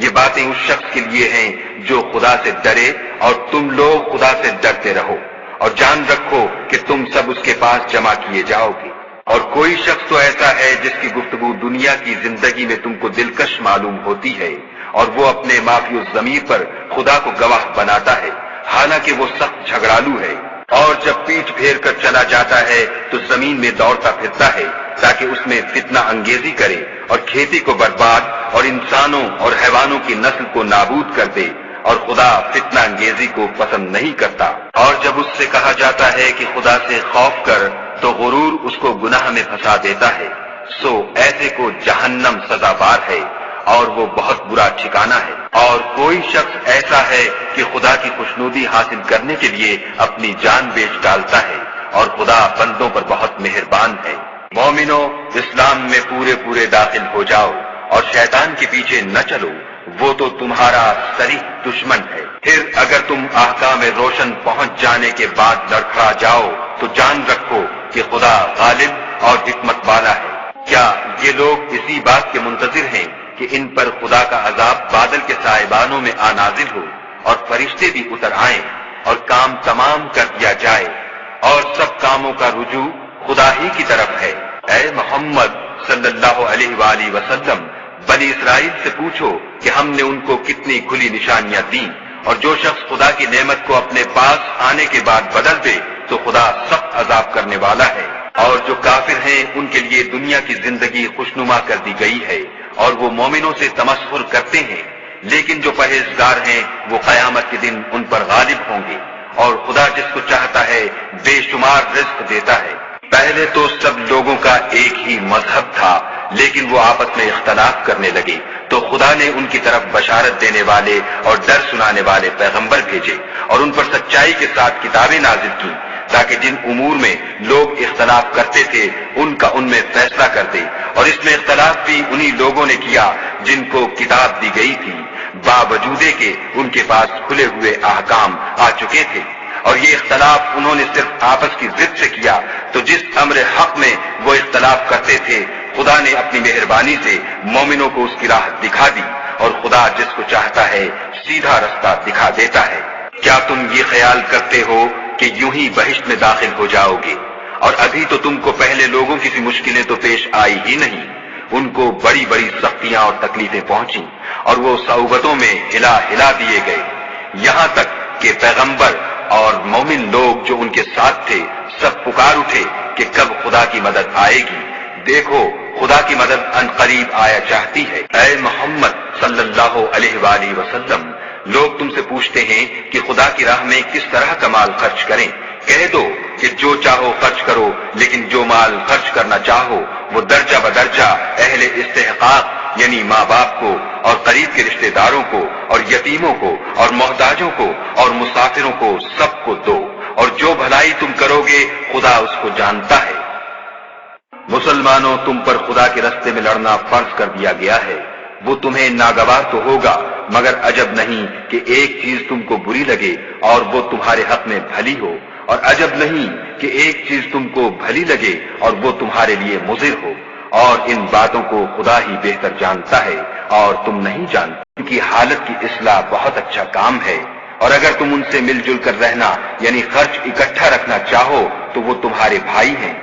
یہ باتیں اس شخص کے لیے ہیں جو خدا سے ڈرے، اور تم لوگ خدا سے ڈرتے رہو۔ اور جان رکھو کہ تم سب اس کے پاس جمع کیے جاؤ گے۔ اور کوئی شخص تو ایسا ہے جس کی گفتگو دنیا کی زندگی میں تم کو دلکش معلوم ہوتی ہے، اور وہ اپنے معافی الضمیر پر خدا کو گواہ بناتا ہے، حالانکہ وہ سخت جھگڑالو ہے، اور جب پیٹھ پھیر کر چلا جاتا ہے تو زمین میں دوڑتا پھرتا ہے تاکہ اس میں فتنہ انگیزی کرے اور کھیتی کو برباد اور انسانوں اور حیوانوں کی نسل کو نابود کر دے، اور خدا فتنہ انگیزی کو پسند نہیں کرتا۔ اور جب اس سے کہا جاتا ہے کہ خدا سے خوف کر تو غرور اس کو گناہ میں پھنسا دیتا ہے، سو ایسے کو جہنم سزاوار ہے اور وہ بہت برا ٹھکانہ ہے۔ اور کوئی شخص ایسا ہے کہ خدا کی خوشنودی حاصل کرنے کے لیے اپنی جان بیچ ڈالتا ہے، اور خدا بندوں پر بہت مہربان ہے۔ مومنو، اسلام میں پورے داخل ہو جاؤ اور شیطان کے پیچھے نہ چلو، وہ تو تمہارا صریح دشمن ہے۔ پھر اگر تم احکام روشن پہنچ جانے کے بعد لڑکھڑا جاؤ تو جان رکھو کہ خدا غالب اور حکمت والا ہے۔ کیا یہ لوگ اسی بات کے منتظر ہیں کہ ان پر خدا کا عذاب بادل کے سائبانوں میں نازل ہو اور فرشتے بھی اتر آئیں اور کام تمام کر دیا جائے اور سب کاموں کا رجوع خدا ہی کی طرف ہے؟ اے محمد صلی اللہ علیہ وآلہ وسلم، بنی اسرائیل سے پوچھو کہ ہم نے ان کو کتنی کھلی نشانیاں دیں، اور جو شخص خدا کی نعمت کو اپنے پاس آنے کے بعد بدل دے تو خدا سخت عذاب کرنے والا ہے۔ اور جو کافر ہیں ان کے لیے دنیا کی زندگی خوشنما کر دی گئی ہے، اور وہ مومنوں سے تمسخر کرتے ہیں، لیکن جو پرہیزگار ہیں وہ قیامت کے دن ان پر غالب ہوں گے، اور خدا جس کو چاہتا ہے بے شمار رزق دیتا ہے۔ پہلے تو سب لوگوں کا ایک ہی مذہب تھا، لیکن وہ آپس میں اختلاف کرنے لگے تو خدا نے ان کی طرف بشارت دینے والے اور ڈر سنانے والے پیغمبر بھیجے، اور ان پر سچائی کے ساتھ کتابیں نازل کی تاکہ جن امور میں لوگ اختلاف کرتے تھے ان میں فیصلہ کر دے۔ اور اس میں اختلاف بھی انہی لوگوں نے کیا جن کو کتاب دی گئی تھی، باوجود کہ ان کے پاس کھلے ہوئے احکام آ چکے تھے، اور یہ اختلاف انہوں نے صرف آپس کی ضد سے کیا۔ تو جس امر حق میں وہ اختلاف کرتے تھے خدا نے اپنی مہربانی سے مومنوں کو اس کی راہ دکھا دی، اور خدا جس کو چاہتا ہے سیدھا رستہ دکھا دیتا ہے۔ کیا تم یہ خیال کرتے ہو کہ یوں ہی بہشت میں داخل ہو جاؤ گے؟ اور ابھی تو تم کو پہلے لوگوں کی سی مشکلیں تو پیش آئی ہی نہیں، ان کو بڑی بڑی سختیاں اور تکلیفیں پہنچیں، اور وہ صعوبتوں میں ہلا دیے گئے، یہاں تک کہ پیغمبر اور مومن لوگ جو ان کے ساتھ تھے سب پکار اٹھے کہ کب خدا کی مدد آئے گی۔ دیکھو خدا کی مدد ان قریب آیا چاہتی ہے۔ اے محمد صلی اللہ علیہ وآلہ وسلم، لوگ تم سے پوچھتے ہیں کہ خدا کی راہ میں کس طرح کا مال خرچ کریں۔ کہہ دو کہ جو چاہو خرچ کرو، لیکن جو مال خرچ کرنا چاہو وہ درجہ بدرجہ اہل استحقاق یعنی ماں باپ کو اور قریب کے رشتہ داروں کو اور یتیموں کو اور محتاجوں کو اور مسافروں کو سب کو دو، اور جو بھلائی تم کرو گے خدا اس کو جانتا ہے۔ مسلمانوں، تم پر خدا کے رستے میں لڑنا فرض کر دیا گیا ہے، وہ تمہیں ناگوار تو ہوگا، مگر عجب نہیں کہ ایک چیز تم کو بری لگے اور وہ تمہارے حق میں بھلی ہو، اور عجب نہیں کہ ایک چیز تم کو بھلی لگے اور وہ تمہارے لیے مضر ہو، اور ان باتوں کو خدا ہی بہتر جانتا ہے اور تم نہیں جانتے۔ ان کی حالت کی اصلاح بہت اچھا کام ہے، اور اگر تم ان سے مل جل کر رہنا یعنی خرچ اکٹھا رکھنا چاہو تو وہ تمہارے بھائی ہیں،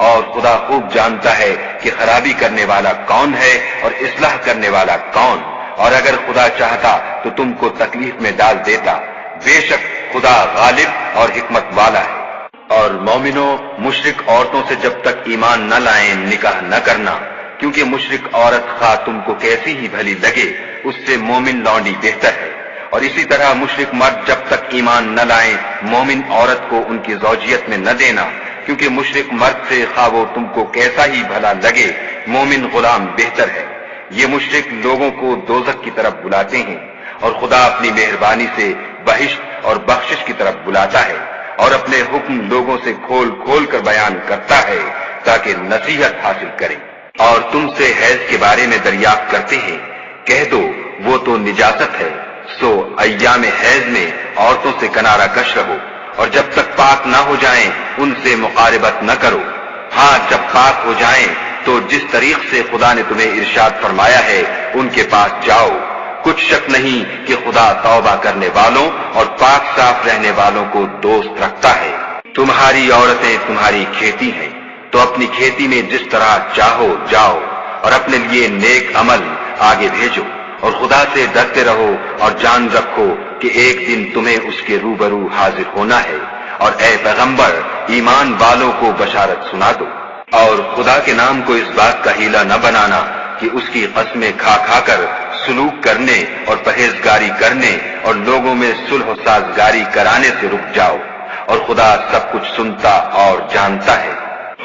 اور خدا خوب جانتا ہے کہ خرابی کرنے والا کون ہے اور اصلاح کرنے والا کون، اور اگر خدا چاہتا تو تم کو تکلیف میں ڈال دیتا، بے شک خدا غالب اور حکمت والا ہے۔ اور مومنوں، مشرک عورتوں سے جب تک ایمان نہ لائیں نکاح نہ کرنا، کیونکہ مشرک عورت خواہ تم کو کیسی ہی بھلی لگے اس سے مومن لونڈی بہتر ہے، اور اسی طرح مشرک مرد جب تک ایمان نہ لائیں مومن عورت کو ان کی زوجیت میں نہ دینا، کیونکہ مشرک مرد سے خواہ وہ تم کو کیسا ہی بھلا لگے مومن غلام بہتر ہے۔ یہ مشرک لوگوں کو دوزخ کی طرف بلاتے ہیں، اور خدا اپنی مہربانی سے بہشت اور بخشش کی طرف بلاتا ہے، اور اپنے حکم لوگوں سے کھول کھول کر بیان کرتا ہے تاکہ نصیحت حاصل کریں۔ اور تم سے حیض کے بارے میں دریافت کرتے ہیں، کہہ دو وہ تو نجاست ہے، سو ایام حیض میں عورتوں سے کنارہ کش رہو، اور جب تک پاک نہ ہو جائیں ان سے مقاربت نہ کرو۔ ہاں جب پاک ہو جائیں تو جس طریق سے خدا نے تمہیں ارشاد فرمایا ہے ان کے پاس جاؤ، کچھ شک نہیں کہ خدا توبہ کرنے والوں اور پاک صاف رہنے والوں کو دوست رکھتا ہے۔ تمہاری عورتیں تمہاری کھیتی ہیں، تو اپنی کھیتی میں جس طرح چاہو جاؤ اور اپنے لیے نیک عمل آگے بھیجو، اور خدا سے ڈرتے رہو اور جان رکھو کہ ایک دن تمہیں اس کے روبرو حاضر ہونا ہے۔ اور اے پیغمبر، ایمان والوں کو بشارت سنا دو، اور خدا کے نام کو اس بات کا ہیلا نہ بنانا کہ اس کی قسمیں کھا کھا کر سلوک کرنے اور پرہیزگاری کرنے اور لوگوں میں صلح و سازگاری کرانے سے رک جاؤ، اور خدا سب کچھ سنتا اور جانتا ہے۔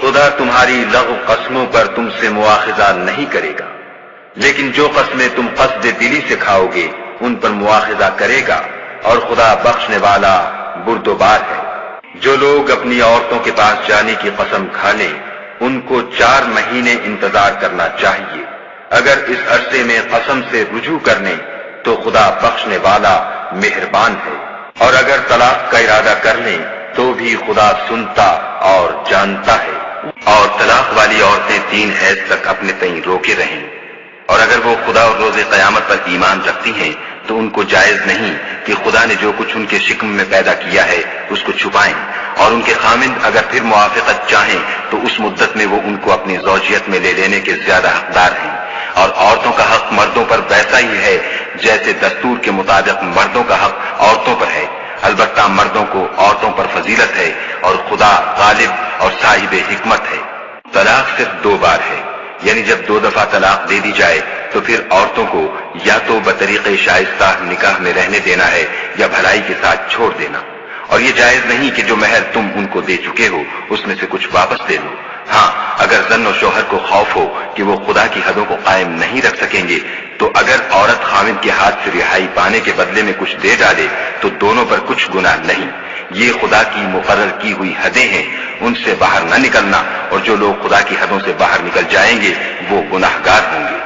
خدا تمہاری لغو قسموں پر تم سے مواخذہ نہیں کرے گا، لیکن جو قسمیں تم قصد دلی سے کھاؤ گے ان پر مواخذہ کرے گا، اور خدا بخشنے والا بردبار ہے۔ جو لوگ اپنی عورتوں کے پاس جانے کی قسم کھا لیں ان کو 4 مہینے انتظار کرنا چاہیے۔ اگر اس عرصے میں قسم سے رجوع کرنے تو خدا بخشنے والا مہربان ہے، اور اگر طلاق کا ارادہ کر لیں تو بھی خدا سنتا اور جانتا ہے۔ اور طلاق والی عورتیں 3 حیض تک اپنے تئیں روکے رہیں، اور اگر وہ خدا اور روز قیامت پر ایمان رکھتی ہیں تو ان کو جائز نہیں کہ خدا نے جو کچھ ان کے شکم میں پیدا کیا ہے اس کو چھپائیں، اور ان کے خامند اگر پھر موافقت چاہیں تو اس مدت میں وہ ان کو اپنی زوجیت میں لے لینے کے زیادہ حقدار ہیں۔ اور عورتوں کا حق مردوں پر ویسا ہی ہے جیسے دستور کے مطابق مردوں کا حق عورتوں پر ہے، البتہ مردوں کو عورتوں پر فضیلت ہے، اور خدا غالب اور صاحب حکمت ہے۔ طلاق صرف 2 بار ہے، یعنی جب 2 دفعہ طلاق دے دی جائے تو پھر عورتوں کو یا تو بطریق شائستہ نکاح میں رہنے دینا ہے یا بھلائی کے ساتھ چھوڑ دینا، اور یہ جائز نہیں کہ جو مہر تم ان کو دے چکے ہو اس میں سے کچھ واپس دے لو۔ ہاں، اگر زن و شوہر کو خوف ہو کہ وہ خدا کی حدوں کو قائم نہیں رکھ سکیں گے تو اگر عورت خاوند کے ہاتھ سے رہائی پانے کے بدلے میں کچھ دے ڈالے تو دونوں پر کچھ گناہ نہیں۔ یہ خدا کی مقرر کی ہوئی حدیں ہیں، ان سے باہر نہ نکلنا، اور جو لوگ خدا کی حدوں سے باہر نکل جائیں گے وہ گناہگار ہوں گے۔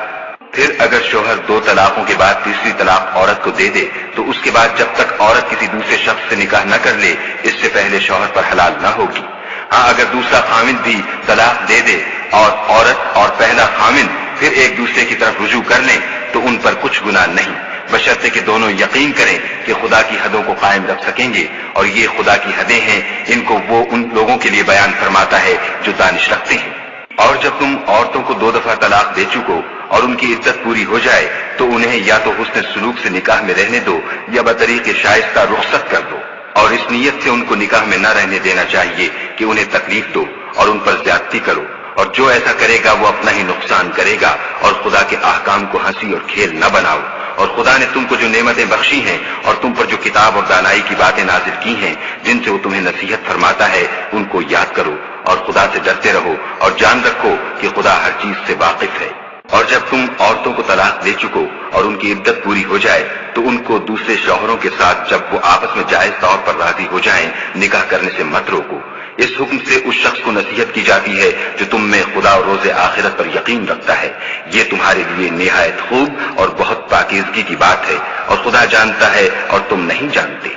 پھر اگر شوہر 2 طلاقوں کے بعد تیسری طلاق عورت کو دے دے تو اس کے بعد جب تک عورت کسی دوسرے شخص سے نکاح نہ کر لے اس سے پہلے شوہر پر حلال نہ ہوگی۔ ہاں، اگر دوسرا خامند بھی طلاق دے دے اور عورت اور پہلا خامند پھر ایک دوسرے کی طرف رجوع کر لیں تو ان پر کچھ گناہ نہیں، بشرطے کہ دونوں یقین کریں کہ خدا کی حدوں کو قائم رکھ سکیں گے، اور یہ خدا کی حدیں ہیں، ان کو وہ ان لوگوں کے لیے بیان فرماتا ہے جو دانش رکھتے ہیں۔ اور جب تم عورتوں کو 2 دفعہ طلاق دے چکو اور ان کی عدت پوری ہو جائے تو انہیں یا تو حسن سلوک سے نکاح میں رہنے دو یا بطریق شائستہ رخصت کر دو، اور اس نیت سے ان کو نکاح میں نہ رہنے دینا چاہیے کہ انہیں تکلیف دو اور ان پر زیادتی کرو، اور جو ایسا کرے گا وہ اپنا ہی نقصان کرے گا، اور خدا کے احکام کو ہنسی اور کھیل نہ بناؤ۔ اور خدا نے تم کو جو نعمتیں بخشی ہیں اور تم پر جو کتاب اور دانائی کی باتیں نازل کی ہیں جن سے وہ تمہیں نصیحت فرماتا ہے ان کو یاد کرو، اور خدا سے ڈرتے رہو اور جان رکھو کہ خدا ہر چیز سے واقف ہے۔ اور جب تم عورتوں کو طلاق دے چکو اور ان کی عدت پوری ہو جائے تو ان کو دوسرے شوہروں کے ساتھ جب وہ آپس میں جائز طور پر راضی ہو جائیں نکاح کرنے سے مت روکو۔ اس حکم سے اس شخص کو نصیحت کی جاتی ہے جو تم میں خدا اور روز آخرت پر یقین رکھتا ہے، یہ تمہارے لیے نہایت خوب اور بہت پاکیزگی کی بات ہے، اور خدا جانتا ہے اور تم نہیں جانتے۔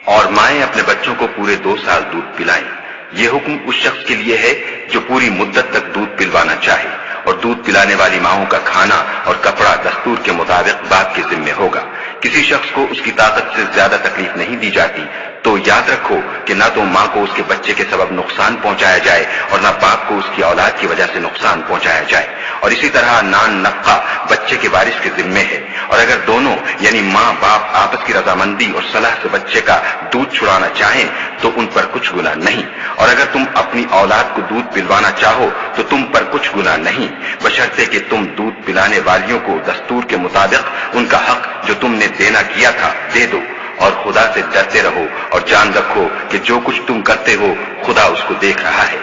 اور مائیں اپنے بچوں کو پورے 2 سال دودھ پلائیں، یہ حکم اس شخص کے لیے ہے جو پوری مدت تک دودھ پلوانا چاہے، اور دودھ پلانے والی ماؤں کا کھانا اور کپڑا دستور کے مطابق باپ کے ذمے ہوگا۔ کسی شخص کو اس کی طاقت سے زیادہ تکلیف نہیں دی جاتی، تو یاد رکھو کہ نہ تو ماں کو اس کے بچے کے سبب نقصان پہنچایا جائے اور نہ باپ کو اس کی اولاد کی وجہ سے نقصان پہنچایا جائے، اور اسی طرح نان نفقہ بچے کے وارث کے ذمے ہے۔ اور اگر دونوں یعنی ماں باپ آپس کی رضامندی اور صلاح سے بچے کا دودھ چھڑانا چاہیں تو ان پر کچھ گناہ نہیں، اور اگر تم اپنی اولاد کو دودھ پلوانا چاہو تو تم پر کچھ گناہ نہیں، بشرطے کہ تم دودھ پلانے والیوں کو دستور کے مطابق ان کا حق جو تم نے دینا کیا تھا دے دو، اور خدا سے ڈرتے رہو اور جان رکھو کہ جو کچھ تم کرتے ہو خدا اس کو دیکھ رہا ہے۔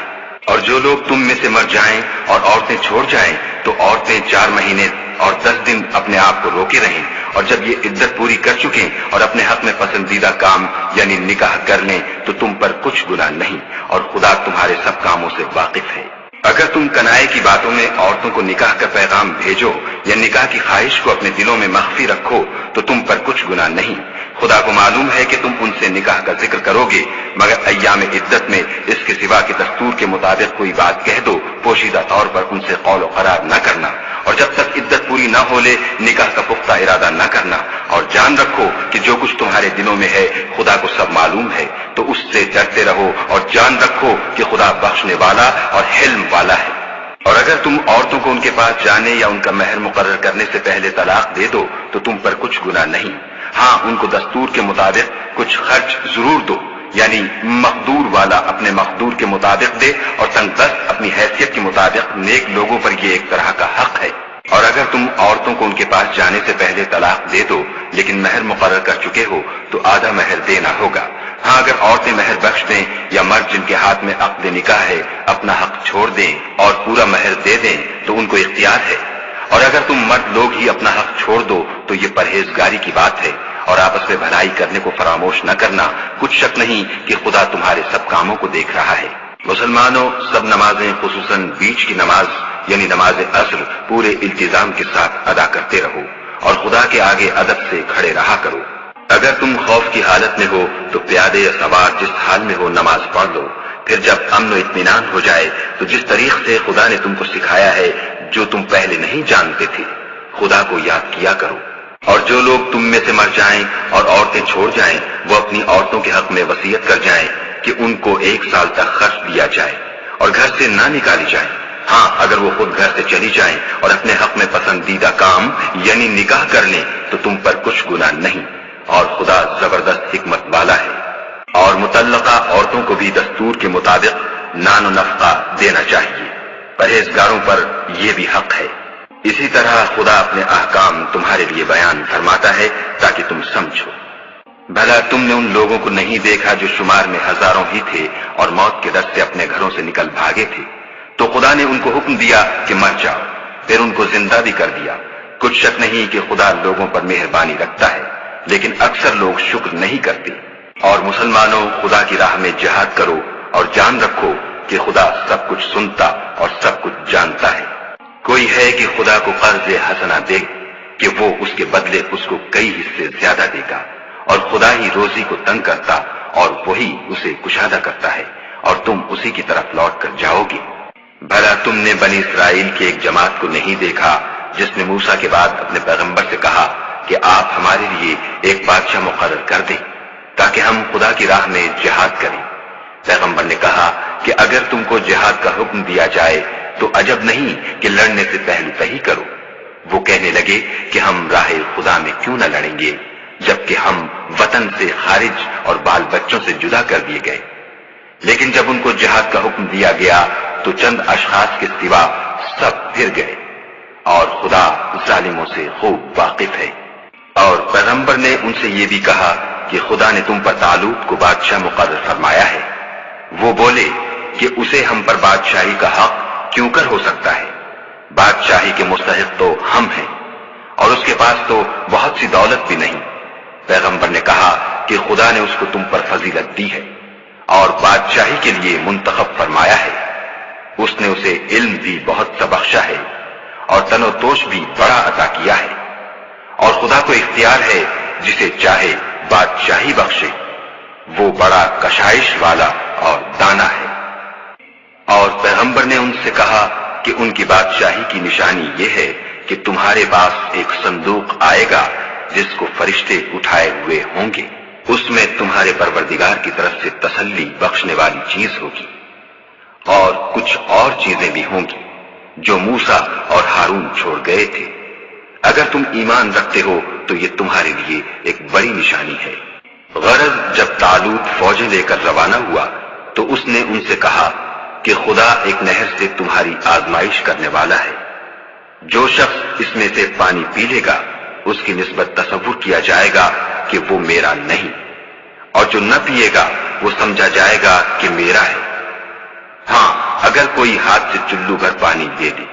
اور جو لوگ تم میں سے مر جائیں اور عورتیں چھوڑ جائیں تو عورتیں 4 مہینے اور 10 دن اپنے آپ کو روکے رہیں، اور جب یہ عدت پوری کر چکیں اور اپنے حق میں پسندیدہ کام یعنی نکاح کر لیں تو تم پر کچھ گناہ نہیں، اور خدا تمہارے سب کاموں سے واقف ہے۔ اگر تم کنائے کی باتوں میں عورتوں کو نکاح کا پیغام بھیجو یا نکاح کی خواہش کو اپنے دلوں میں مخفی رکھو تو تم پر کچھ گناہ نہیں، خدا کو معلوم ہے کہ تم ان سے نکاح کا ذکر کرو گے، مگر ایام عدت میں اس کے سوا کے دستور کے مطابق کوئی بات کہہ دو، پوشیدہ طور پر ان سے قول و قرار نہ کرنا، اور جب تک عدت پوری نہ ہو لے نکاح کا پختہ ارادہ نہ کرنا، اور جان رکھو کہ جو کچھ تمہارے دلوں میں ہے خدا کو سب معلوم ہے، تو اس سے ڈرتے رہو اور جان رکھو کہ خدا بخشنے والا اور حلم والا ہے۔ اور اگر تم عورتوں کو ان کے پاس جانے یا ان کا مہر مقرر کرنے سے پہلے طلاق دے دو تو تم پر کچھ گناہ نہیں، ہاں ان کو دستور کے مطابق کچھ خرچ ضرور دو، یعنی مقدور والا اپنے مقدور کے مطابق دے اور تنگ دست اپنی حیثیت کے مطابق۔ نیک لوگوں پر یہ ایک طرح کا حق ہے۔ اور اگر تم عورتوں کو ان کے پاس جانے سے پہلے طلاق دے دو لیکن مہر مقرر کر چکے ہو تو آدھا مہر دینا ہوگا۔ ہاں اگر عورتیں مہر بخش دیں یا مرد جن کے ہاتھ میں عقد نکاح ہے اپنا حق چھوڑ دیں اور پورا مہر دے دیں تو ان کو اختیار ہے۔ اور اگر تم مرد لوگ ہی اپنا حق چھوڑ دو تو یہ پرہیزگاری کی بات ہے، اور آپس میں بھلائی کرنے کو فراموش نہ کرنا۔ کچھ شک نہیں کہ خدا تمہارے سب کاموں کو دیکھ رہا ہے۔ مسلمانوں، سب نمازیں خصوصاً بیچ کی نماز یعنی نماز عصر پورے التزام کے ساتھ ادا کرتے رہو اور خدا کے آگے ادب سے کھڑے رہا کرو۔ اگر تم خوف کی حالت میں ہو تو پیادے یا سوار جس حال میں ہو نماز پڑھ لو، پھر جب امن و اطمینان ہو جائے تو جس طریق سے خدا نے تم کو سکھایا ہے جو تم پہلے نہیں جانتے تھے خدا کو یاد کیا کرو۔ اور جو لوگ تم میں سے مر جائیں اور عورتیں چھوڑ جائیں وہ اپنی عورتوں کے حق میں وصیت کر جائیں کہ ان کو 1 سال تک خرچ دیا جائے اور گھر سے نہ نکالی جائیں۔ ہاں اگر وہ خود گھر سے چلی جائیں اور اپنے حق میں پسندیدہ کام یعنی نکاح کر لیں تو تم پر کچھ گناہ نہیں، اور خدا زبردست حکمت والا ہے۔ اور مطلقہ عورتوں کو بھی دستور کے مطابق نان و نفقہ دینا چاہیے، پرہیزگاروں پر یہ بھی حق ہے۔ اسی طرح خدا اپنے احکام تمہارے لیے بیان فرماتا ہے تاکہ تم سمجھو۔ بھلا تم نے ان لوگوں کو نہیں دیکھا جو شمار میں ہزاروں ہی تھے اور موت کے ڈر سے اپنے گھروں سے نکل بھاگے تھے، تو خدا نے ان کو حکم دیا کہ مر جاؤ، پھر ان کو زندہ بھی کر دیا۔ کچھ شک نہیں کہ خدا لوگوں پر مہربانی رکھتا ہے، لیکن اکثر لوگ شکر نہیں کرتے۔ اور مسلمانوں، خدا کی راہ میں جہاد کرو اور جان رکھو کہ خدا سب کچھ سنتا اور سب کچھ جانتا ہے۔ کوئی ہے کہ خدا کو قرض حسنہ دے کہ وہ اس کے بدلے اس کو کئی حصے زیادہ دے گا، اور خدا ہی روزی کو تنگ کرتا اور وہی اسے کشادہ کرتا ہے، اور تم اسی کی طرف لوٹ کر جاؤ گے۔ بھلا تم نے بنی اسرائیل کی ایک جماعت کو نہیں دیکھا جس نے موسیٰ کے بعد اپنے پیغمبر سے کہا کہ آپ ہمارے لیے ایک بادشاہ مقرر کر دیں تاکہ ہم خدا کی راہ میں جہاد کریں؟ پیغمبر نے کہا کہ اگر تم کو جہاد کا حکم دیا جائے تو عجب نہیں کہ لڑنے سے پہلو تہی کرو۔ وہ کہنے لگے کہ ہم راہ خدا میں کیوں نہ لڑیں گے جبکہ ہم وطن سے خارج اور بال بچوں سے جدا کر دیے گئے۔ لیکن جب ان کو جہاد کا حکم دیا گیا تو چند اشخاص کے سوا سب پھر گئے، اور خدا ظالموں سے خوب واقف ہے۔ اور پیغمبر نے ان سے یہ بھی کہا کہ خدا نے تم پر طالوت کو بادشاہ مقرر فرمایا ہے۔ وہ بولے کہ اسے ہم پر بادشاہی کا حق کیوں کر ہو سکتا ہے؟ بادشاہی کے مستحق تو ہم ہیں، اور اس کے پاس تو بہت سی دولت بھی نہیں۔ پیغمبر نے کہا کہ خدا نے اس کو تم پر فضیلت دی ہے اور بادشاہی کے لیے منتخب فرمایا ہے۔ اس نے اسے علم بھی بہت سا بخشا ہے اور تن و توش بھی بڑا عطا کیا ہے، اور خدا کو اختیار ہے جسے چاہے بادشاہی بخشے۔ وہ بڑا کشائش والا اور دانا ہے۔ اور پیغمبر نے ان سے کہا کہ ان کی بادشاہی کی نشانی یہ ہے کہ تمہارے پاس ایک صندوق آئے گا جس کو فرشتے اٹھائے ہوئے ہوں گے، اس میں تمہارے پروردگار کی طرف سے تسلی بخشنے والی چیز ہوگی، اور کچھ اور چیزیں بھی ہوں گی جو موسیٰ اور ہارون چھوڑ گئے تھے۔ اگر تم ایمان رکھتے ہو تو یہ تمہارے لیے ایک بڑی نشانی ہے۔ غرض جب طالوت فوجیں لے کر روانہ ہوا تو اس نے ان سے کہا کہ خدا ایک نہر سے تمہاری آزمائش کرنے والا ہے۔ جو شخص اس میں سے پانی پی لے گا اس کی نسبت تصور کیا جائے گا کہ وہ میرا نہیں، اور جو نہ پیے گا وہ سمجھا جائے گا کہ میرا ہے۔ ہاں اگر کوئی ہاتھ سے چلو بھر پانی دے دے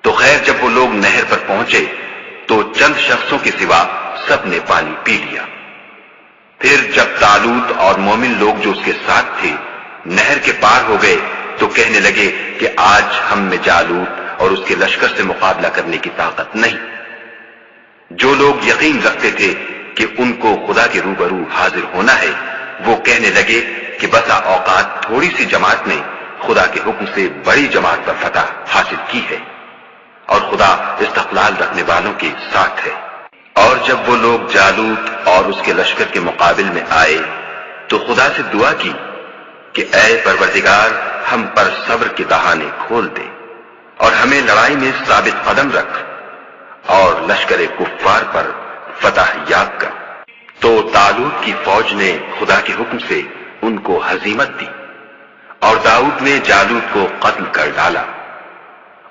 تو خیر، جب وہ لوگ نہر پر پہنچے تو چند شخصوں کے سوا سب نے پانی پی لیا۔ پھر جب طالوت اور مومن لوگ جو اس کے ساتھ تھے نہر کے پار ہو گئے تو کہنے لگے کہ آج ہم میں جالوت اور اس کے لشکر سے مقابلہ کرنے کی طاقت نہیں۔ جو لوگ یقین رکھتے تھے کہ ان کو خدا کے روبرو حاضر ہونا ہے وہ کہنے لگے کہ بسا اوقات تھوڑی سی جماعت نے خدا کے حکم سے بڑی جماعت پر فتح حاصل کی ہے۔ اور خدا استقلال رکھنے والوں کے ساتھ ہے۔ اور جب وہ لوگ جالوت اور اس کے لشکر کے مقابل میں آئے تو خدا سے دعا کی کہ اے پروردگار ہم پر صبر کے دہانے کھول دے اور ہمیں لڑائی میں ثابت قدم رکھ اور لشکر کفار پر فتح یاب کر۔ تو طالوت کی فوج نے خدا کے حکم سے ان کو ہزیمت دی اور داؤد نے جالوت کو قتل کر ڈالا،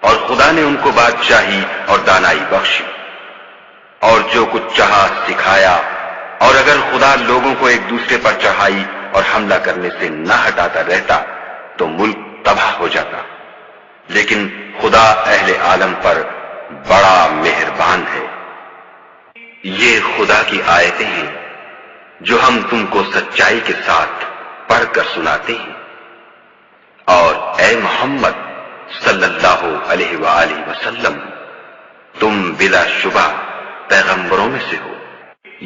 اور خدا نے ان کو بادشاہی اور دانائی بخشی اور جو کچھ چاہا سکھایا، اور اگر خدا لوگوں کو ایک دوسرے پر چڑھائی اور حملہ کرنے سے نہ ہٹاتا رہتا تو ملک تباہ ہو جاتا، لیکن خدا اہل عالم پر بڑا مہربان ہے۔ یہ خدا کی آیتیں ہیں جو ہم تم کو سچائی کے ساتھ پڑھ کر سناتے ہیں، اور اے محمد صلی اللہ علیہ وآلہ وسلم تم بلا شبہ پیغمبروں میں سے ہو۔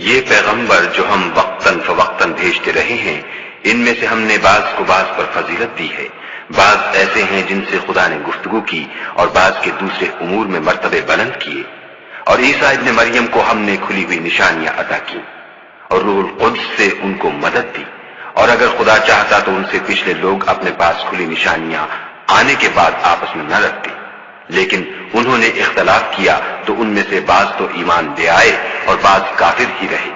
یہ پیغمبر جو ہم وقتاً فوقتاً بھیجتے رہے ہیں، ان میں سے ہم نے بعض کو بعض پر فضیلت دی ہے، بعض ایسے ہیں جن سے خدا نے گفتگو کی اور بعض کے دوسرے امور میں مرتبے بلند کیے، اور عیسیٰ ابن مریم کو ہم نے کھلی ہوئی نشانیاں عطا کی اور روح القدس سے ان کو مدد دی، اور اگر خدا چاہتا تو ان سے پچھلے لوگ اپنے پاس کھلی نشانیاں آنے کے بعد آپس میں نہ رکھتے، لیکن انہوں نے اختلاف کیا تو ان میں سے بعض تو ایمان لے آئے اور بعض کافر ہی رہے،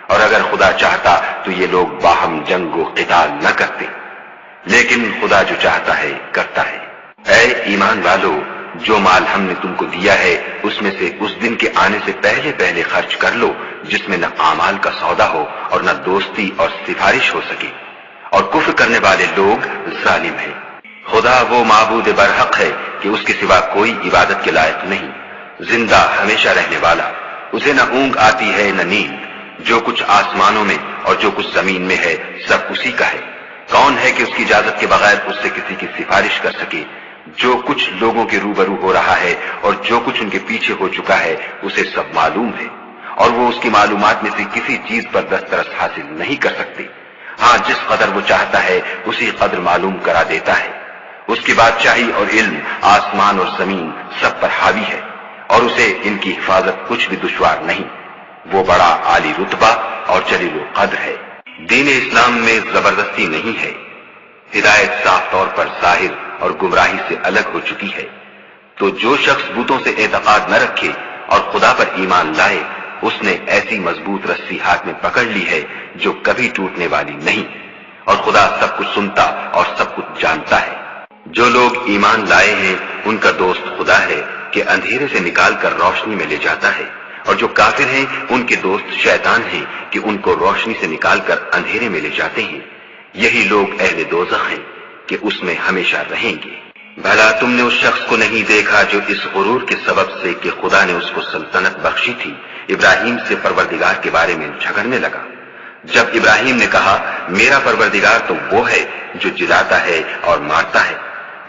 اور اگر خدا چاہتا تو یہ لوگ باہم جنگ و قتال نہ کرتے، لیکن خدا جو چاہتا ہے کرتا ہے۔ اے ایمان والو، جو مال ہم نے تم کو دیا ہے اس میں سے اس دن کے آنے سے پہلے پہلے خرچ کر لو جس میں نہ اعمال کا سودا ہو اور نہ دوستی اور سفارش ہو سکے، اور کفر کرنے والے لوگ ظالم ہیں۔ خدا وہ معبود برحق ہے کہ اس کے سوا کوئی عبادت کے لائق نہیں، زندہ ہمیشہ رہنے والا، اسے نہ اونگ آتی ہے نہ نیند، جو کچھ آسمانوں میں اور جو کچھ زمین میں ہے سب اسی کا ہے۔ کون ہے کہ اس کی اجازت کے بغیر اس سے کسی کی سفارش کر سکے؟ جو کچھ لوگوں کے روبرو ہو رہا ہے اور جو کچھ ان کے پیچھے ہو چکا ہے اسے سب معلوم ہے، اور وہ اس کی معلومات میں سے کسی چیز پر دسترس حاصل نہیں کر سکتے۔ ہاں جس قدر وہ چاہتا ہے اسی قدر معلوم کرا دیتا ہے۔ اس کی بادشاہی اور علم آسمان اور زمین سب پر حاوی ہے، اور اسے ان کی حفاظت کچھ بھی دشوار نہیں۔ وہ بڑا عالی رتبہ اور جلیل القدر ہے۔ دین اسلام میں زبردستی نہیں ہے، ہدایت صاف طور پر ظاہر اور گمراہی سے الگ ہو چکی ہے۔ تو جو شخص بتوں سے اعتقاد نہ رکھے اور خدا پر ایمان لائے، اس نے ایسی مضبوط رسی ہاتھ میں پکڑ لی ہے جو کبھی ٹوٹنے والی نہیں، اور خدا سب کچھ سنتا اور سب کچھ جانتا ہے۔ جو لوگ ایمان لائے ہیں ان کا دوست خدا ہے کہ اندھیرے سے نکال کر روشنی میں لے جاتا ہے، اور جو کافر ہیں ان کے دوست شیطان ہیں کہ ان کو روشنی سے نکال کر اندھیرے میں لے جاتے ہیں۔ یہی لوگ اہل دوزخ ہیں کہ اس میں ہمیشہ رہیں گے۔ بھلا تم نے اس شخص کو نہیں دیکھا جو اس غرور کے سبب سے کہ خدا نے اس کو سلطنت بخشی تھی ابراہیم سے پروردگار کے بارے میں جھگڑنے لگا؟ جب ابراہیم نے کہا میرا پروردگار تو وہ ہے جو جلاتا ہے اور مارتا ہے،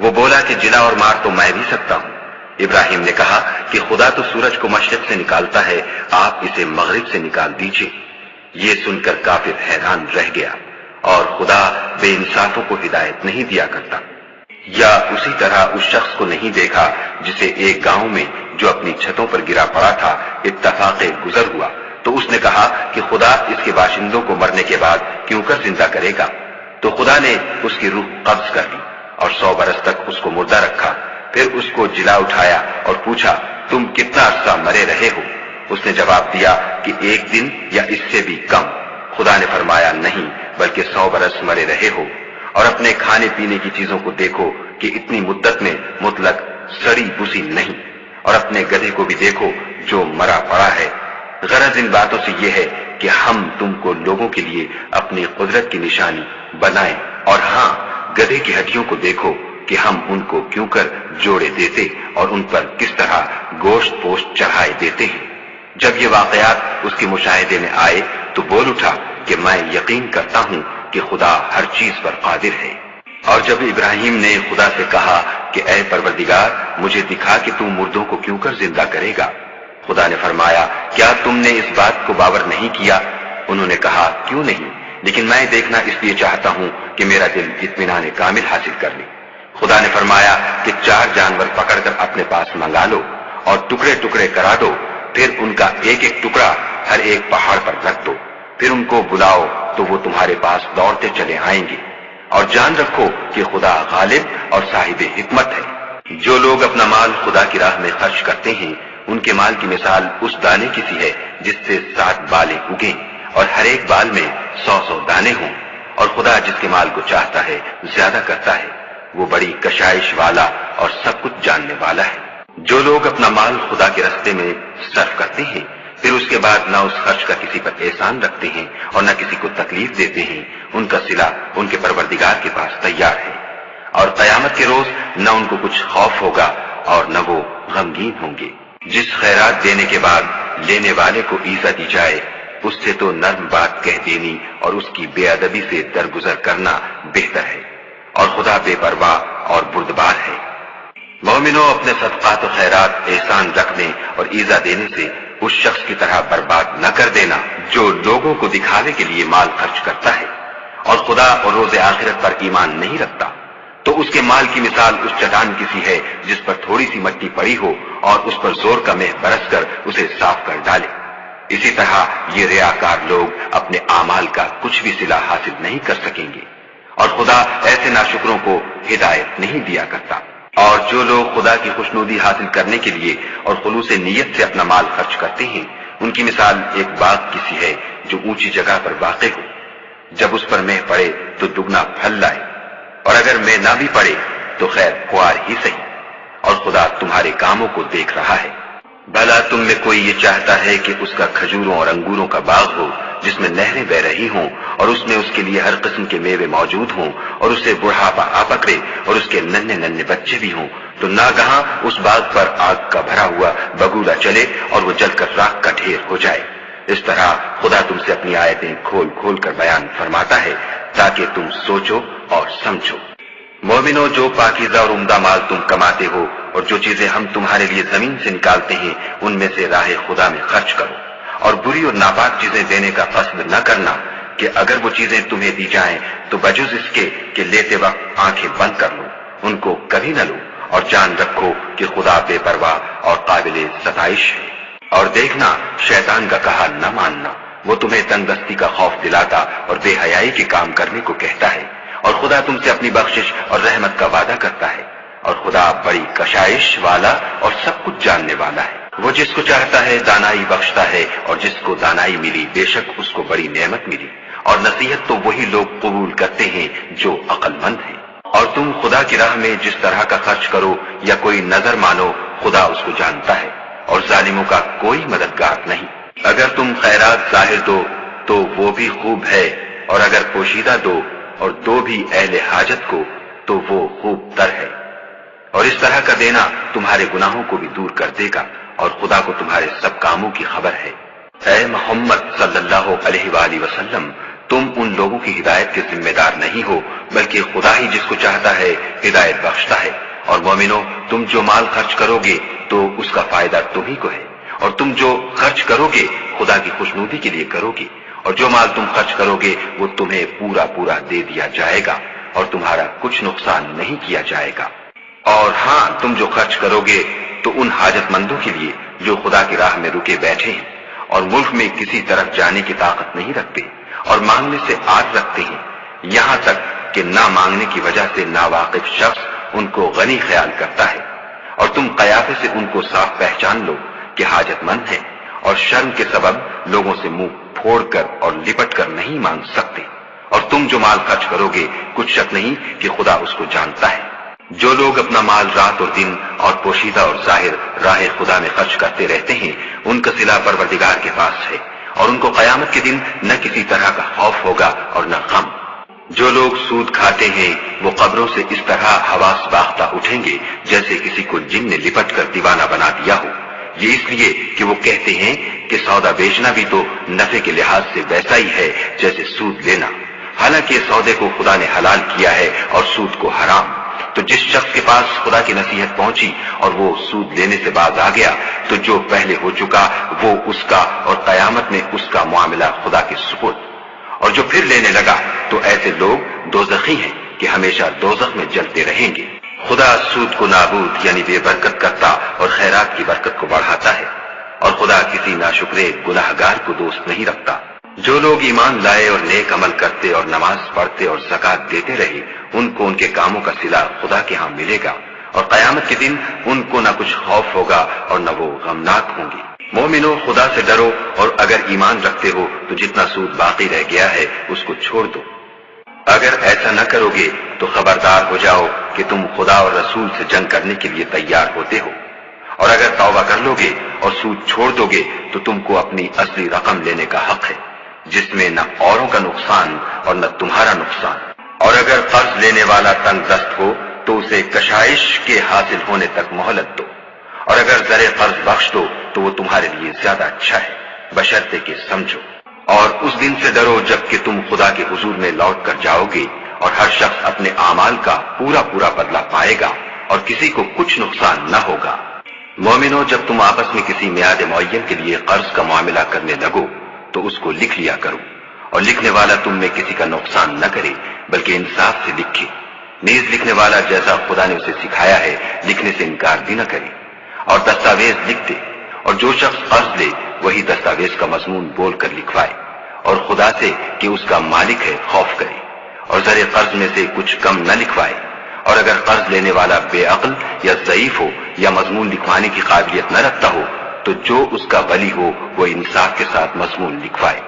وہ بولا کہ جلا اور مار تو میں بھی سکتا ہوں۔ ابراہیم نے کہا کہ خدا تو سورج کو مشرق سے نکالتا ہے، آپ اسے مغرب سے نکال دیجئے۔ یہ سن کر کافر حیران رہ گیا، اور خدا بے انصافوں کو ہدایت نہیں دیا کرتا۔ یا اسی طرح اس شخص کو نہیں دیکھا جسے ایک گاؤں میں جو اپنی چھتوں پر گرا پڑا تھا اتفاق گزر ہوا، تو اس نے کہا کہ خدا اس کے باشندوں کو مرنے کے بعد کیوں کر زندہ کرے گا؟ تو خدا نے اس کی روح قبض کر لی اور 100 برس تک اس کو مردہ رکھا، پھر اس کو جلا اٹھایا اور پوچھا تم کتنا عرصہ مرے رہے ہو؟ اس نے جواب دیا کہ 1 دن یا اس سے بھی کم۔ خدا نے فرمایا نہیں بلکہ 100 برس مرے رہے ہو، اور اپنے کھانے پینے کی چیزوں کو دیکھو کہ اتنی مدت میں مطلق سڑی بسی نہیں، اور اپنے گدھے کو بھی دیکھو جو مرا پڑا ہے۔ غرض ان باتوں سے یہ ہے کہ ہم تم کو لوگوں کے لیے اپنی قدرت کی نشانی بنائیں، اور ہاں گدھے کی ہڈیوں کو دیکھو کہ ہم ان کو کیوں کر جوڑے دیتے اور ان پر کس طرح گوشت پوشت چڑھائے دیتے ہیں۔ جب یہ واقعات اس کے مشاہدے میں آئے تو بول اٹھا کہ میں یقین کرتا ہوں کہ خدا ہر چیز پر قادر ہے۔ اور جب ابراہیم نے خدا سے کہا کہ اے پروردگار مجھے دکھا کہ تو مردوں کو کیوں کر زندہ کرے گا، خدا نے فرمایا کیا تم نے اس بات کو باور نہیں کیا؟ انہوں نے کہا کیوں نہیں، لیکن میں دیکھنا اس لیے چاہتا ہوں کہ میرا دل اطمینان کامل حاصل کر لے۔ خدا نے فرمایا کہ 4 جانور پکڑ کر اپنے پاس منگا لو اور ٹکڑے ٹکڑے کرا دو، پھر ان کا ایک ایک ٹکڑا ہر ایک پہاڑ پر رکھ دو، پھر ان کو بلاؤ تو وہ تمہارے پاس دوڑتے چلے آئیں گے، اور جان رکھو کہ خدا غالب اور صاحب حکمت ہے۔ جو لوگ اپنا مال خدا کی راہ میں خرچ کرتے ہیں، ان کے مال کی مثال اس دانے کی سی ہے جس سے 7 بالیں اگیں اور ہر ایک بال میں 100 دانے ہوں، اور خدا جس کے مال کو چاہتا ہے زیادہ کرتا ہے، وہ بڑی کشائش والا اور سب کچھ جاننے والا ہے۔ جو لوگ اپنا مال خدا کے راستے میں صرف کرتے ہیں، پھر اس کے بعد نہ اس خرچ کا کسی پر احسان رکھتے ہیں اور نہ کسی کو تکلیف دیتے ہیں، ان کا صلہ ان کے پروردگار کے پاس تیار ہے، اور قیامت کے روز نہ ان کو کچھ خوف ہوگا اور نہ وہ غمگین ہوں گے۔ جس خیرات دینے کے بعد لینے والے کو ایزا دی جائے، اس سے تو نرم بات کہہ دینی اور اس کی بے ادبی سے درگزر کرنا بہتر ہے، اور خدا بے پرواہ اور بردبار ہے۔ مومنوں، اپنے صدقات و خیرات احسان رکھنے اور ایزا دینے سے اس شخص کی طرح برباد نہ کر دینا جو لوگوں کو دکھاوے کے لیے مال خرچ کرتا ہے اور خدا اور روز آخرت پر ایمان نہیں رکھتا، تو اس کے مال کی مثال اس چٹان کی سی ہے جس پر تھوڑی سی مٹی پڑی ہو اور اس پر زور کا مہ برس کر اسے صاف کر ڈالے۔ اسی طرح یہ ریاکار لوگ اپنے اعمال کا کچھ بھی صلہ حاصل نہیں کر سکیں گے، اور خدا ایسے ناشکروں کو ہدایت نہیں دیا کرتا۔ اور جو لوگ خدا کی خوشنودی حاصل کرنے کے لیے اور خلوص نیت سے اپنا مال خرچ کرتے ہیں، ان کی مثال ایک باغ کی سی ہے جو اونچی جگہ پر واقع ہو، جب اس پر مہ پڑے تو دگنا پھل لائے، اور اگر مہ نہ بھی پڑے تو خیر خوار ہی صحیح، اور خدا تمہارے کاموں کو دیکھ رہا ہے۔ بھلا تم میں کوئی یہ چاہتا ہے کہ اس کا کھجوروں اور انگوروں کا باغ ہو جس میں نہریں بہ رہی ہوں اور اس میں اس کے لیے ہر قسم کے میوے موجود ہوں، اور اسے بڑھاپا آ پکڑے اور اس کے ننھے ننھے بچے بھی ہوں، تو ناگہاں اس باغ پر آگ کا بھرا ہوا بگولا چلے اور وہ جل کر راکھ کا ڈھیر ہو جائے؟ اس طرح خدا تم سے اپنی آیتیں کھول کھول کر بیان فرماتا ہے تاکہ تم سوچو اور سمجھو۔ مومنوں، جو پاکیزہ اور عمدہ مال تم کماتے ہو اور جو چیزیں ہم تمہارے لیے زمین سے نکالتے ہیں، ان میں سے راہ خدا میں خرچ کرو، اور بری اور ناپاک چیزیں دینے کا قصد نہ کرنا کہ اگر وہ چیزیں تمہیں دی جائیں تو بجز اس کے کہ لیتے وقت آنکھیں بند کر لو، ان کو کبھی نہ لو، اور جان رکھو کہ خدا بے پرواہ اور قابل ستائش ہے۔ اور دیکھنا، شیطان کا کہا نہ ماننا، وہ تمہیں تنگ دستی کا خوف دلاتا اور بے حیائی کے کام کرنے کو کہتا ہے، اور خدا تم سے اپنی بخشش اور رحمت کا وعدہ کرتا ہے، اور خدا بڑی کشائش والا اور سب کچھ جاننے والا ہے۔ وہ جس کو چاہتا ہے دانائی بخشتا ہے، اور جس کو دانائی ملی بے شک اس کو بڑی نعمت ملی، اور نصیحت تو وہی لوگ قبول کرتے ہیں جو عقل مند ہیں۔ اور تم خدا کی راہ میں جس طرح کا خرچ کرو یا کوئی نظر مانو، خدا اس کو جانتا ہے، اور ظالموں کا کوئی مددگار نہیں۔ اگر تم خیرات ظاہر دو تو وہ بھی خوب ہے، اور اگر پوشیدہ دو اور دو بھی اہل حاجت کو تو وہ خوب تر ہے، اور اس طرح کا دینا تمہارے گناہوں کو بھی دور کر دے گا، اور خدا کو تمہارے سب کاموں کی خبر ہے۔ اے محمد صلی اللہ علیہ وآلہ وسلم، تم ان لوگوں کی ہدایت کے ذمہ دار نہیں ہو، بلکہ خدا ہی جس کو چاہتا ہے ہدایت بخشتا ہے۔ اور مومنو، تم جو مال خرچ کرو گے تو اس کا فائدہ تمہیں کو ہے، اور تم جو خرچ کرو گے خدا کی خوشنودی کے لیے کرو گے، اور جو مال تم خرچ کرو گے وہ تمہیں پورا پورا دے دیا جائے گا، اور تمہارا کچھ نقصان نہیں کیا جائے گا۔ اور ہاں، تم جو خرچ کرو گے تو ان حاجت مندوں کے لیے جو خدا کی راہ میں رکے بیٹھے ہیں اور ملک میں کسی طرف جانے کی طاقت نہیں رکھتے اور مانگنے سے آج رکھتے ہیں، یہاں تک کہ نہ مانگنے کی وجہ سے ناواقف شخص ان کو غنی خیال کرتا ہے، اور تم قیافے سے ان کو صاف پہچان لو کہ حاجت مند ہیں، اور شرم کے سبب لوگوں سے منہ پھوڑ کر اور لپٹ کر نہیں مانگ سکتے۔ اور تم جو مال خرچ کرو گے کچھ شک نہیں کہ خدا اس کو جانتا ہے۔ جو لوگ اپنا مال رات اور دن اور پوشیدہ اور ظاہر راہ خدا میں خرچ کرتے رہتے ہیں، ان کا صلہ پروردگار کے پاس ہے، اور ان کو قیامت کے دن نہ کسی طرح کا خوف ہوگا اور نہ غم۔ جو لوگ سود کھاتے ہیں وہ قبروں سے اس طرح حواس باختہ اٹھیں گے جیسے کسی کو جن نے لپٹ کر دیوانہ بنا دیا ہو، یہ اس لیے کہ وہ کہتے ہیں کہ سودا بیچنا بھی تو نفع کے لحاظ سے ویسا ہی ہے جیسے سود لینا، حالانکہ سودے کو خدا نے حلال کیا ہے اور سود کو حرام۔ تو جس شخص کے پاس خدا کی نصیحت پہنچی اور وہ سود لینے سے باز آ گیا تو جو پہلے ہو چکا وہ اس کا، اور قیامت میں اس کا معاملہ خدا کے سپرد۔ اور جو پھر لینے لگا تو ایسے لوگ دوزخی ہیں کہ ہمیشہ دوزخ میں جلتے رہیں گے۔ خدا سود کو نابود یعنی بے برکت کرتا اور خیرات کی برکت کو بڑھاتا ہے، اور خدا کسی ناشکرے گناہگار کو دوست نہیں رکھتا۔ جو لوگ ایمان لائے اور نیک عمل کرتے اور نماز پڑھتے اور زکات دیتے رہے، ان کو ان کے کاموں کا صلہ خدا کے ہاں ملے گا، اور قیامت کے دن ان کو نہ کچھ خوف ہوگا اور نہ وہ غمناک ہوں گے۔ مومنو، خدا سے ڈرو، اور اگر ایمان رکھتے ہو تو جتنا سود باقی رہ گیا ہے اس کو چھوڑ دو۔ اگر ایسا نہ کرو گے تو خبردار ہو جاؤ کہ تم خدا اور رسول سے جنگ کرنے کے لیے تیار ہوتے ہو، اور اگر توبہ کر لو گے اور سود چھوڑ دو گے تو تم کو اپنی اصلی رقم لینے کا حق ہے، جس میں نہ اوروں کا نقصان اور نہ تمہارا نقصان۔ اور اگر قرض لینے والا تنگ دست ہو تو اسے کشائش کے حاصل ہونے تک مہلت دو، اور اگر زر قرض بخش دو تو وہ تمہارے لیے زیادہ اچھا ہے، بشرطے کہ سمجھو۔ اور اس دن سے ڈرو جب کہ تم خدا کے حضور میں لوٹ کر جاؤ گے، اور ہر شخص اپنے اعمال کا پورا پورا بدلہ پائے گا، اور کسی کو کچھ نقصان نہ ہوگا۔ مومنو، جب تم آپس میں کسی میعاد معین کے لیے قرض کا معاملہ کرنے لگو تو اس کو لکھ لیا کرو، اور لکھنے والا تم میں کسی کا نقصان نہ کرے بلکہ انصاف سے لکھے۔ نیز لکھنے والا جیسا خدا نے اسے سکھایا ہے لکھنے سے انکار بھی نہ کرے، اور دستاویز لکھ دے، اور جو شخص قرض لے وہی دستاویز کا مضمون بول کر لکھوائے، اور خدا سے کہ اس کا مالک ہے خوف کرے، اور زر قرض میں سے کچھ کم نہ لکھوائے۔ اور اگر قرض لینے والا بے عقل یا ضعیف ہو یا مضمون لکھوانے کی قابلیت نہ رکھتا ہو تو جو اس کا ولی ہو وہ انصاف کے ساتھ مضمون لکھوائے،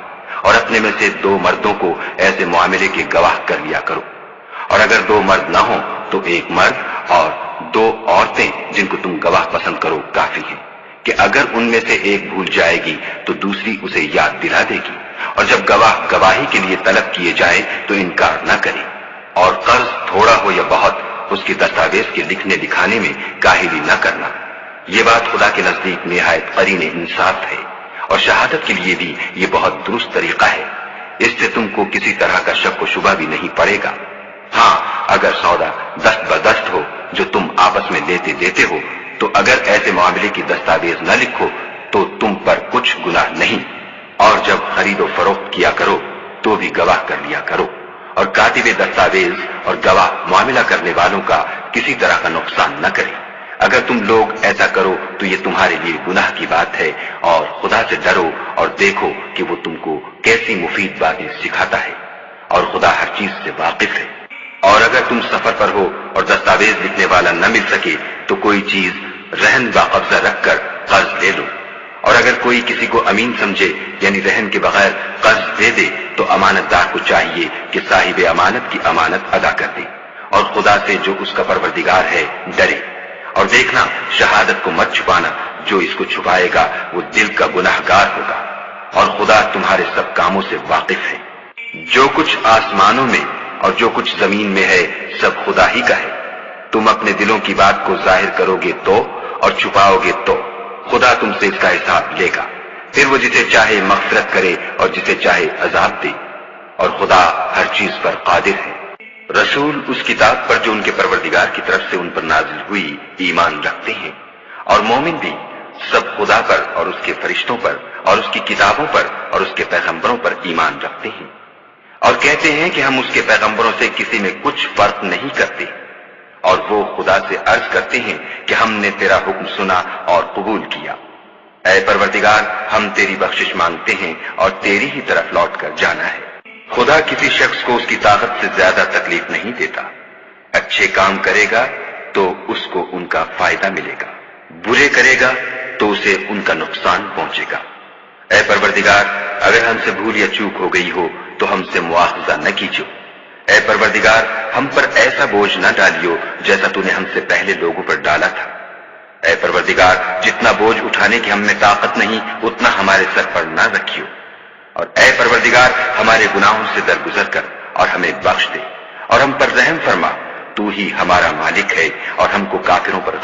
اور اپنے میں سے 2 مردوں کو ایسے معاملے کے گواہ کر لیا کرو، اور اگر 2 مرد نہ ہوں تو 1 مرد اور 2 عورتیں جن کو تم گواہ پسند کرو کافی ہیں، کہ اگر ان میں سے ایک بھول جائے گی تو دوسری اسے یاد دلا دے گی، اور جب گواہ گواہی کے لیے طلب کیے جائے تو انکار نہ کرے۔ اور قرض تھوڑا ہو یا بہت اس کی دستاویز کے لکھنے لکھانے میں کاہلی نہ کرنا، یہ بات خدا کے نزدیک نہایت قرین انصاف ہے، اور شہادت کے لیے بھی یہ بہت درست طریقہ ہے، اس سے تم کو کسی طرح کا شک و شبہ بھی نہیں پڑے گا۔ ہاں، اگر سودا دست بدست ہو جو تم آپس میں لیتے دیتے ہو تو اگر ایسے معاملے کی دستاویز نہ لکھو تو تم پر کچھ گناہ نہیں، اور جب خرید و فروخت کیا کرو تو بھی گواہ کر لیا کرو، اور کاتب دستاویز اور گواہ معاملہ کرنے والوں کا کسی طرح کا نقصان نہ کرے۔ اگر تم لوگ ایسا کرو تو یہ تمہارے لیے گناہ کی بات ہے، اور خدا سے ڈرو اور دیکھو کہ وہ تم کو کیسی مفید باتیں سکھاتا ہے، اور خدا ہر چیز سے واقف ہے۔ اور اگر تم سفر پر ہو اور دستاویز لکھنے والا نہ مل سکے تو کوئی چیز رہن با قبضہ رکھ کر قرض لے لو، اور اگر کوئی کسی کو امین سمجھے یعنی رہن کے بغیر قرض دے دے تو امانت دار کو چاہیے کہ صاحب امانت کی امانت ادا کر دے، اور خدا سے جو اس کا پروردگار ہے ڈرے۔ اور دیکھنا، شہادت کو مت چھپانا، جو اس کو چھپائے گا وہ دل کا گناہگار ہوگا، اور خدا تمہارے سب کاموں سے واقف ہے۔ جو کچھ آسمانوں میں اور جو کچھ زمین میں ہے سب خدا ہی کا ہے۔ تم اپنے دلوں کی بات کو ظاہر کرو گے تو اور چھپاؤ گے تو خدا تم سے اس کا حساب لے گا، پھر وہ جسے چاہے مغفرت کرے اور جسے چاہے عذاب دے، اور خدا ہر چیز پر قادر ہے۔ رسول اس کتاب پر جو ان کے پروردگار کی طرف سے ان پر نازل ہوئی ایمان رکھتے ہیں، اور مومن بھی سب خدا پر اور اس کے فرشتوں پر اور اس کی کتابوں پر اور اس کے پیغمبروں پر ایمان رکھتے ہیں، اور کہتے ہیں کہ ہم اس کے پیغمبروں سے کسی میں کچھ فرق نہیں کرتے، اور وہ خدا سے عرض کرتے ہیں کہ ہم نے تیرا حکم سنا اور قبول کیا۔ اے پروردگار، ہم تیری بخشش مانگتے ہیں اور تیری ہی طرف لوٹ کر جانا ہے۔ خدا کسی شخص کو اس کی طاقت سے زیادہ تکلیف نہیں دیتا، اچھے کام کرے گا تو اس کو ان کا فائدہ ملے گا، برے کرے گا تو اسے ان کا نقصان پہنچے گا۔ اے پروردگار، اگر ہم سے بھول یا چوک ہو گئی ہو تو ہم سے مواخذہ نہ کیجو۔ اے پروردگار، ہم پر ایسا بوجھ نہ ڈالیو جیسا تو نے ہم سے پہلے لوگوں پر ڈالا تھا۔ اے پروردگار، جتنا بوجھ اٹھانے کی ہم میں طاقت نہیں اتنا ہمارے سر پر نہ رکھیو، اور اے پروردگار ہمارے گناہوں سے درگزر کر اور ہمیں بخش دے، اور ہم پر رحم فرما، تو ہی ہمارا مالک ہے اور ہم کو کافروں پر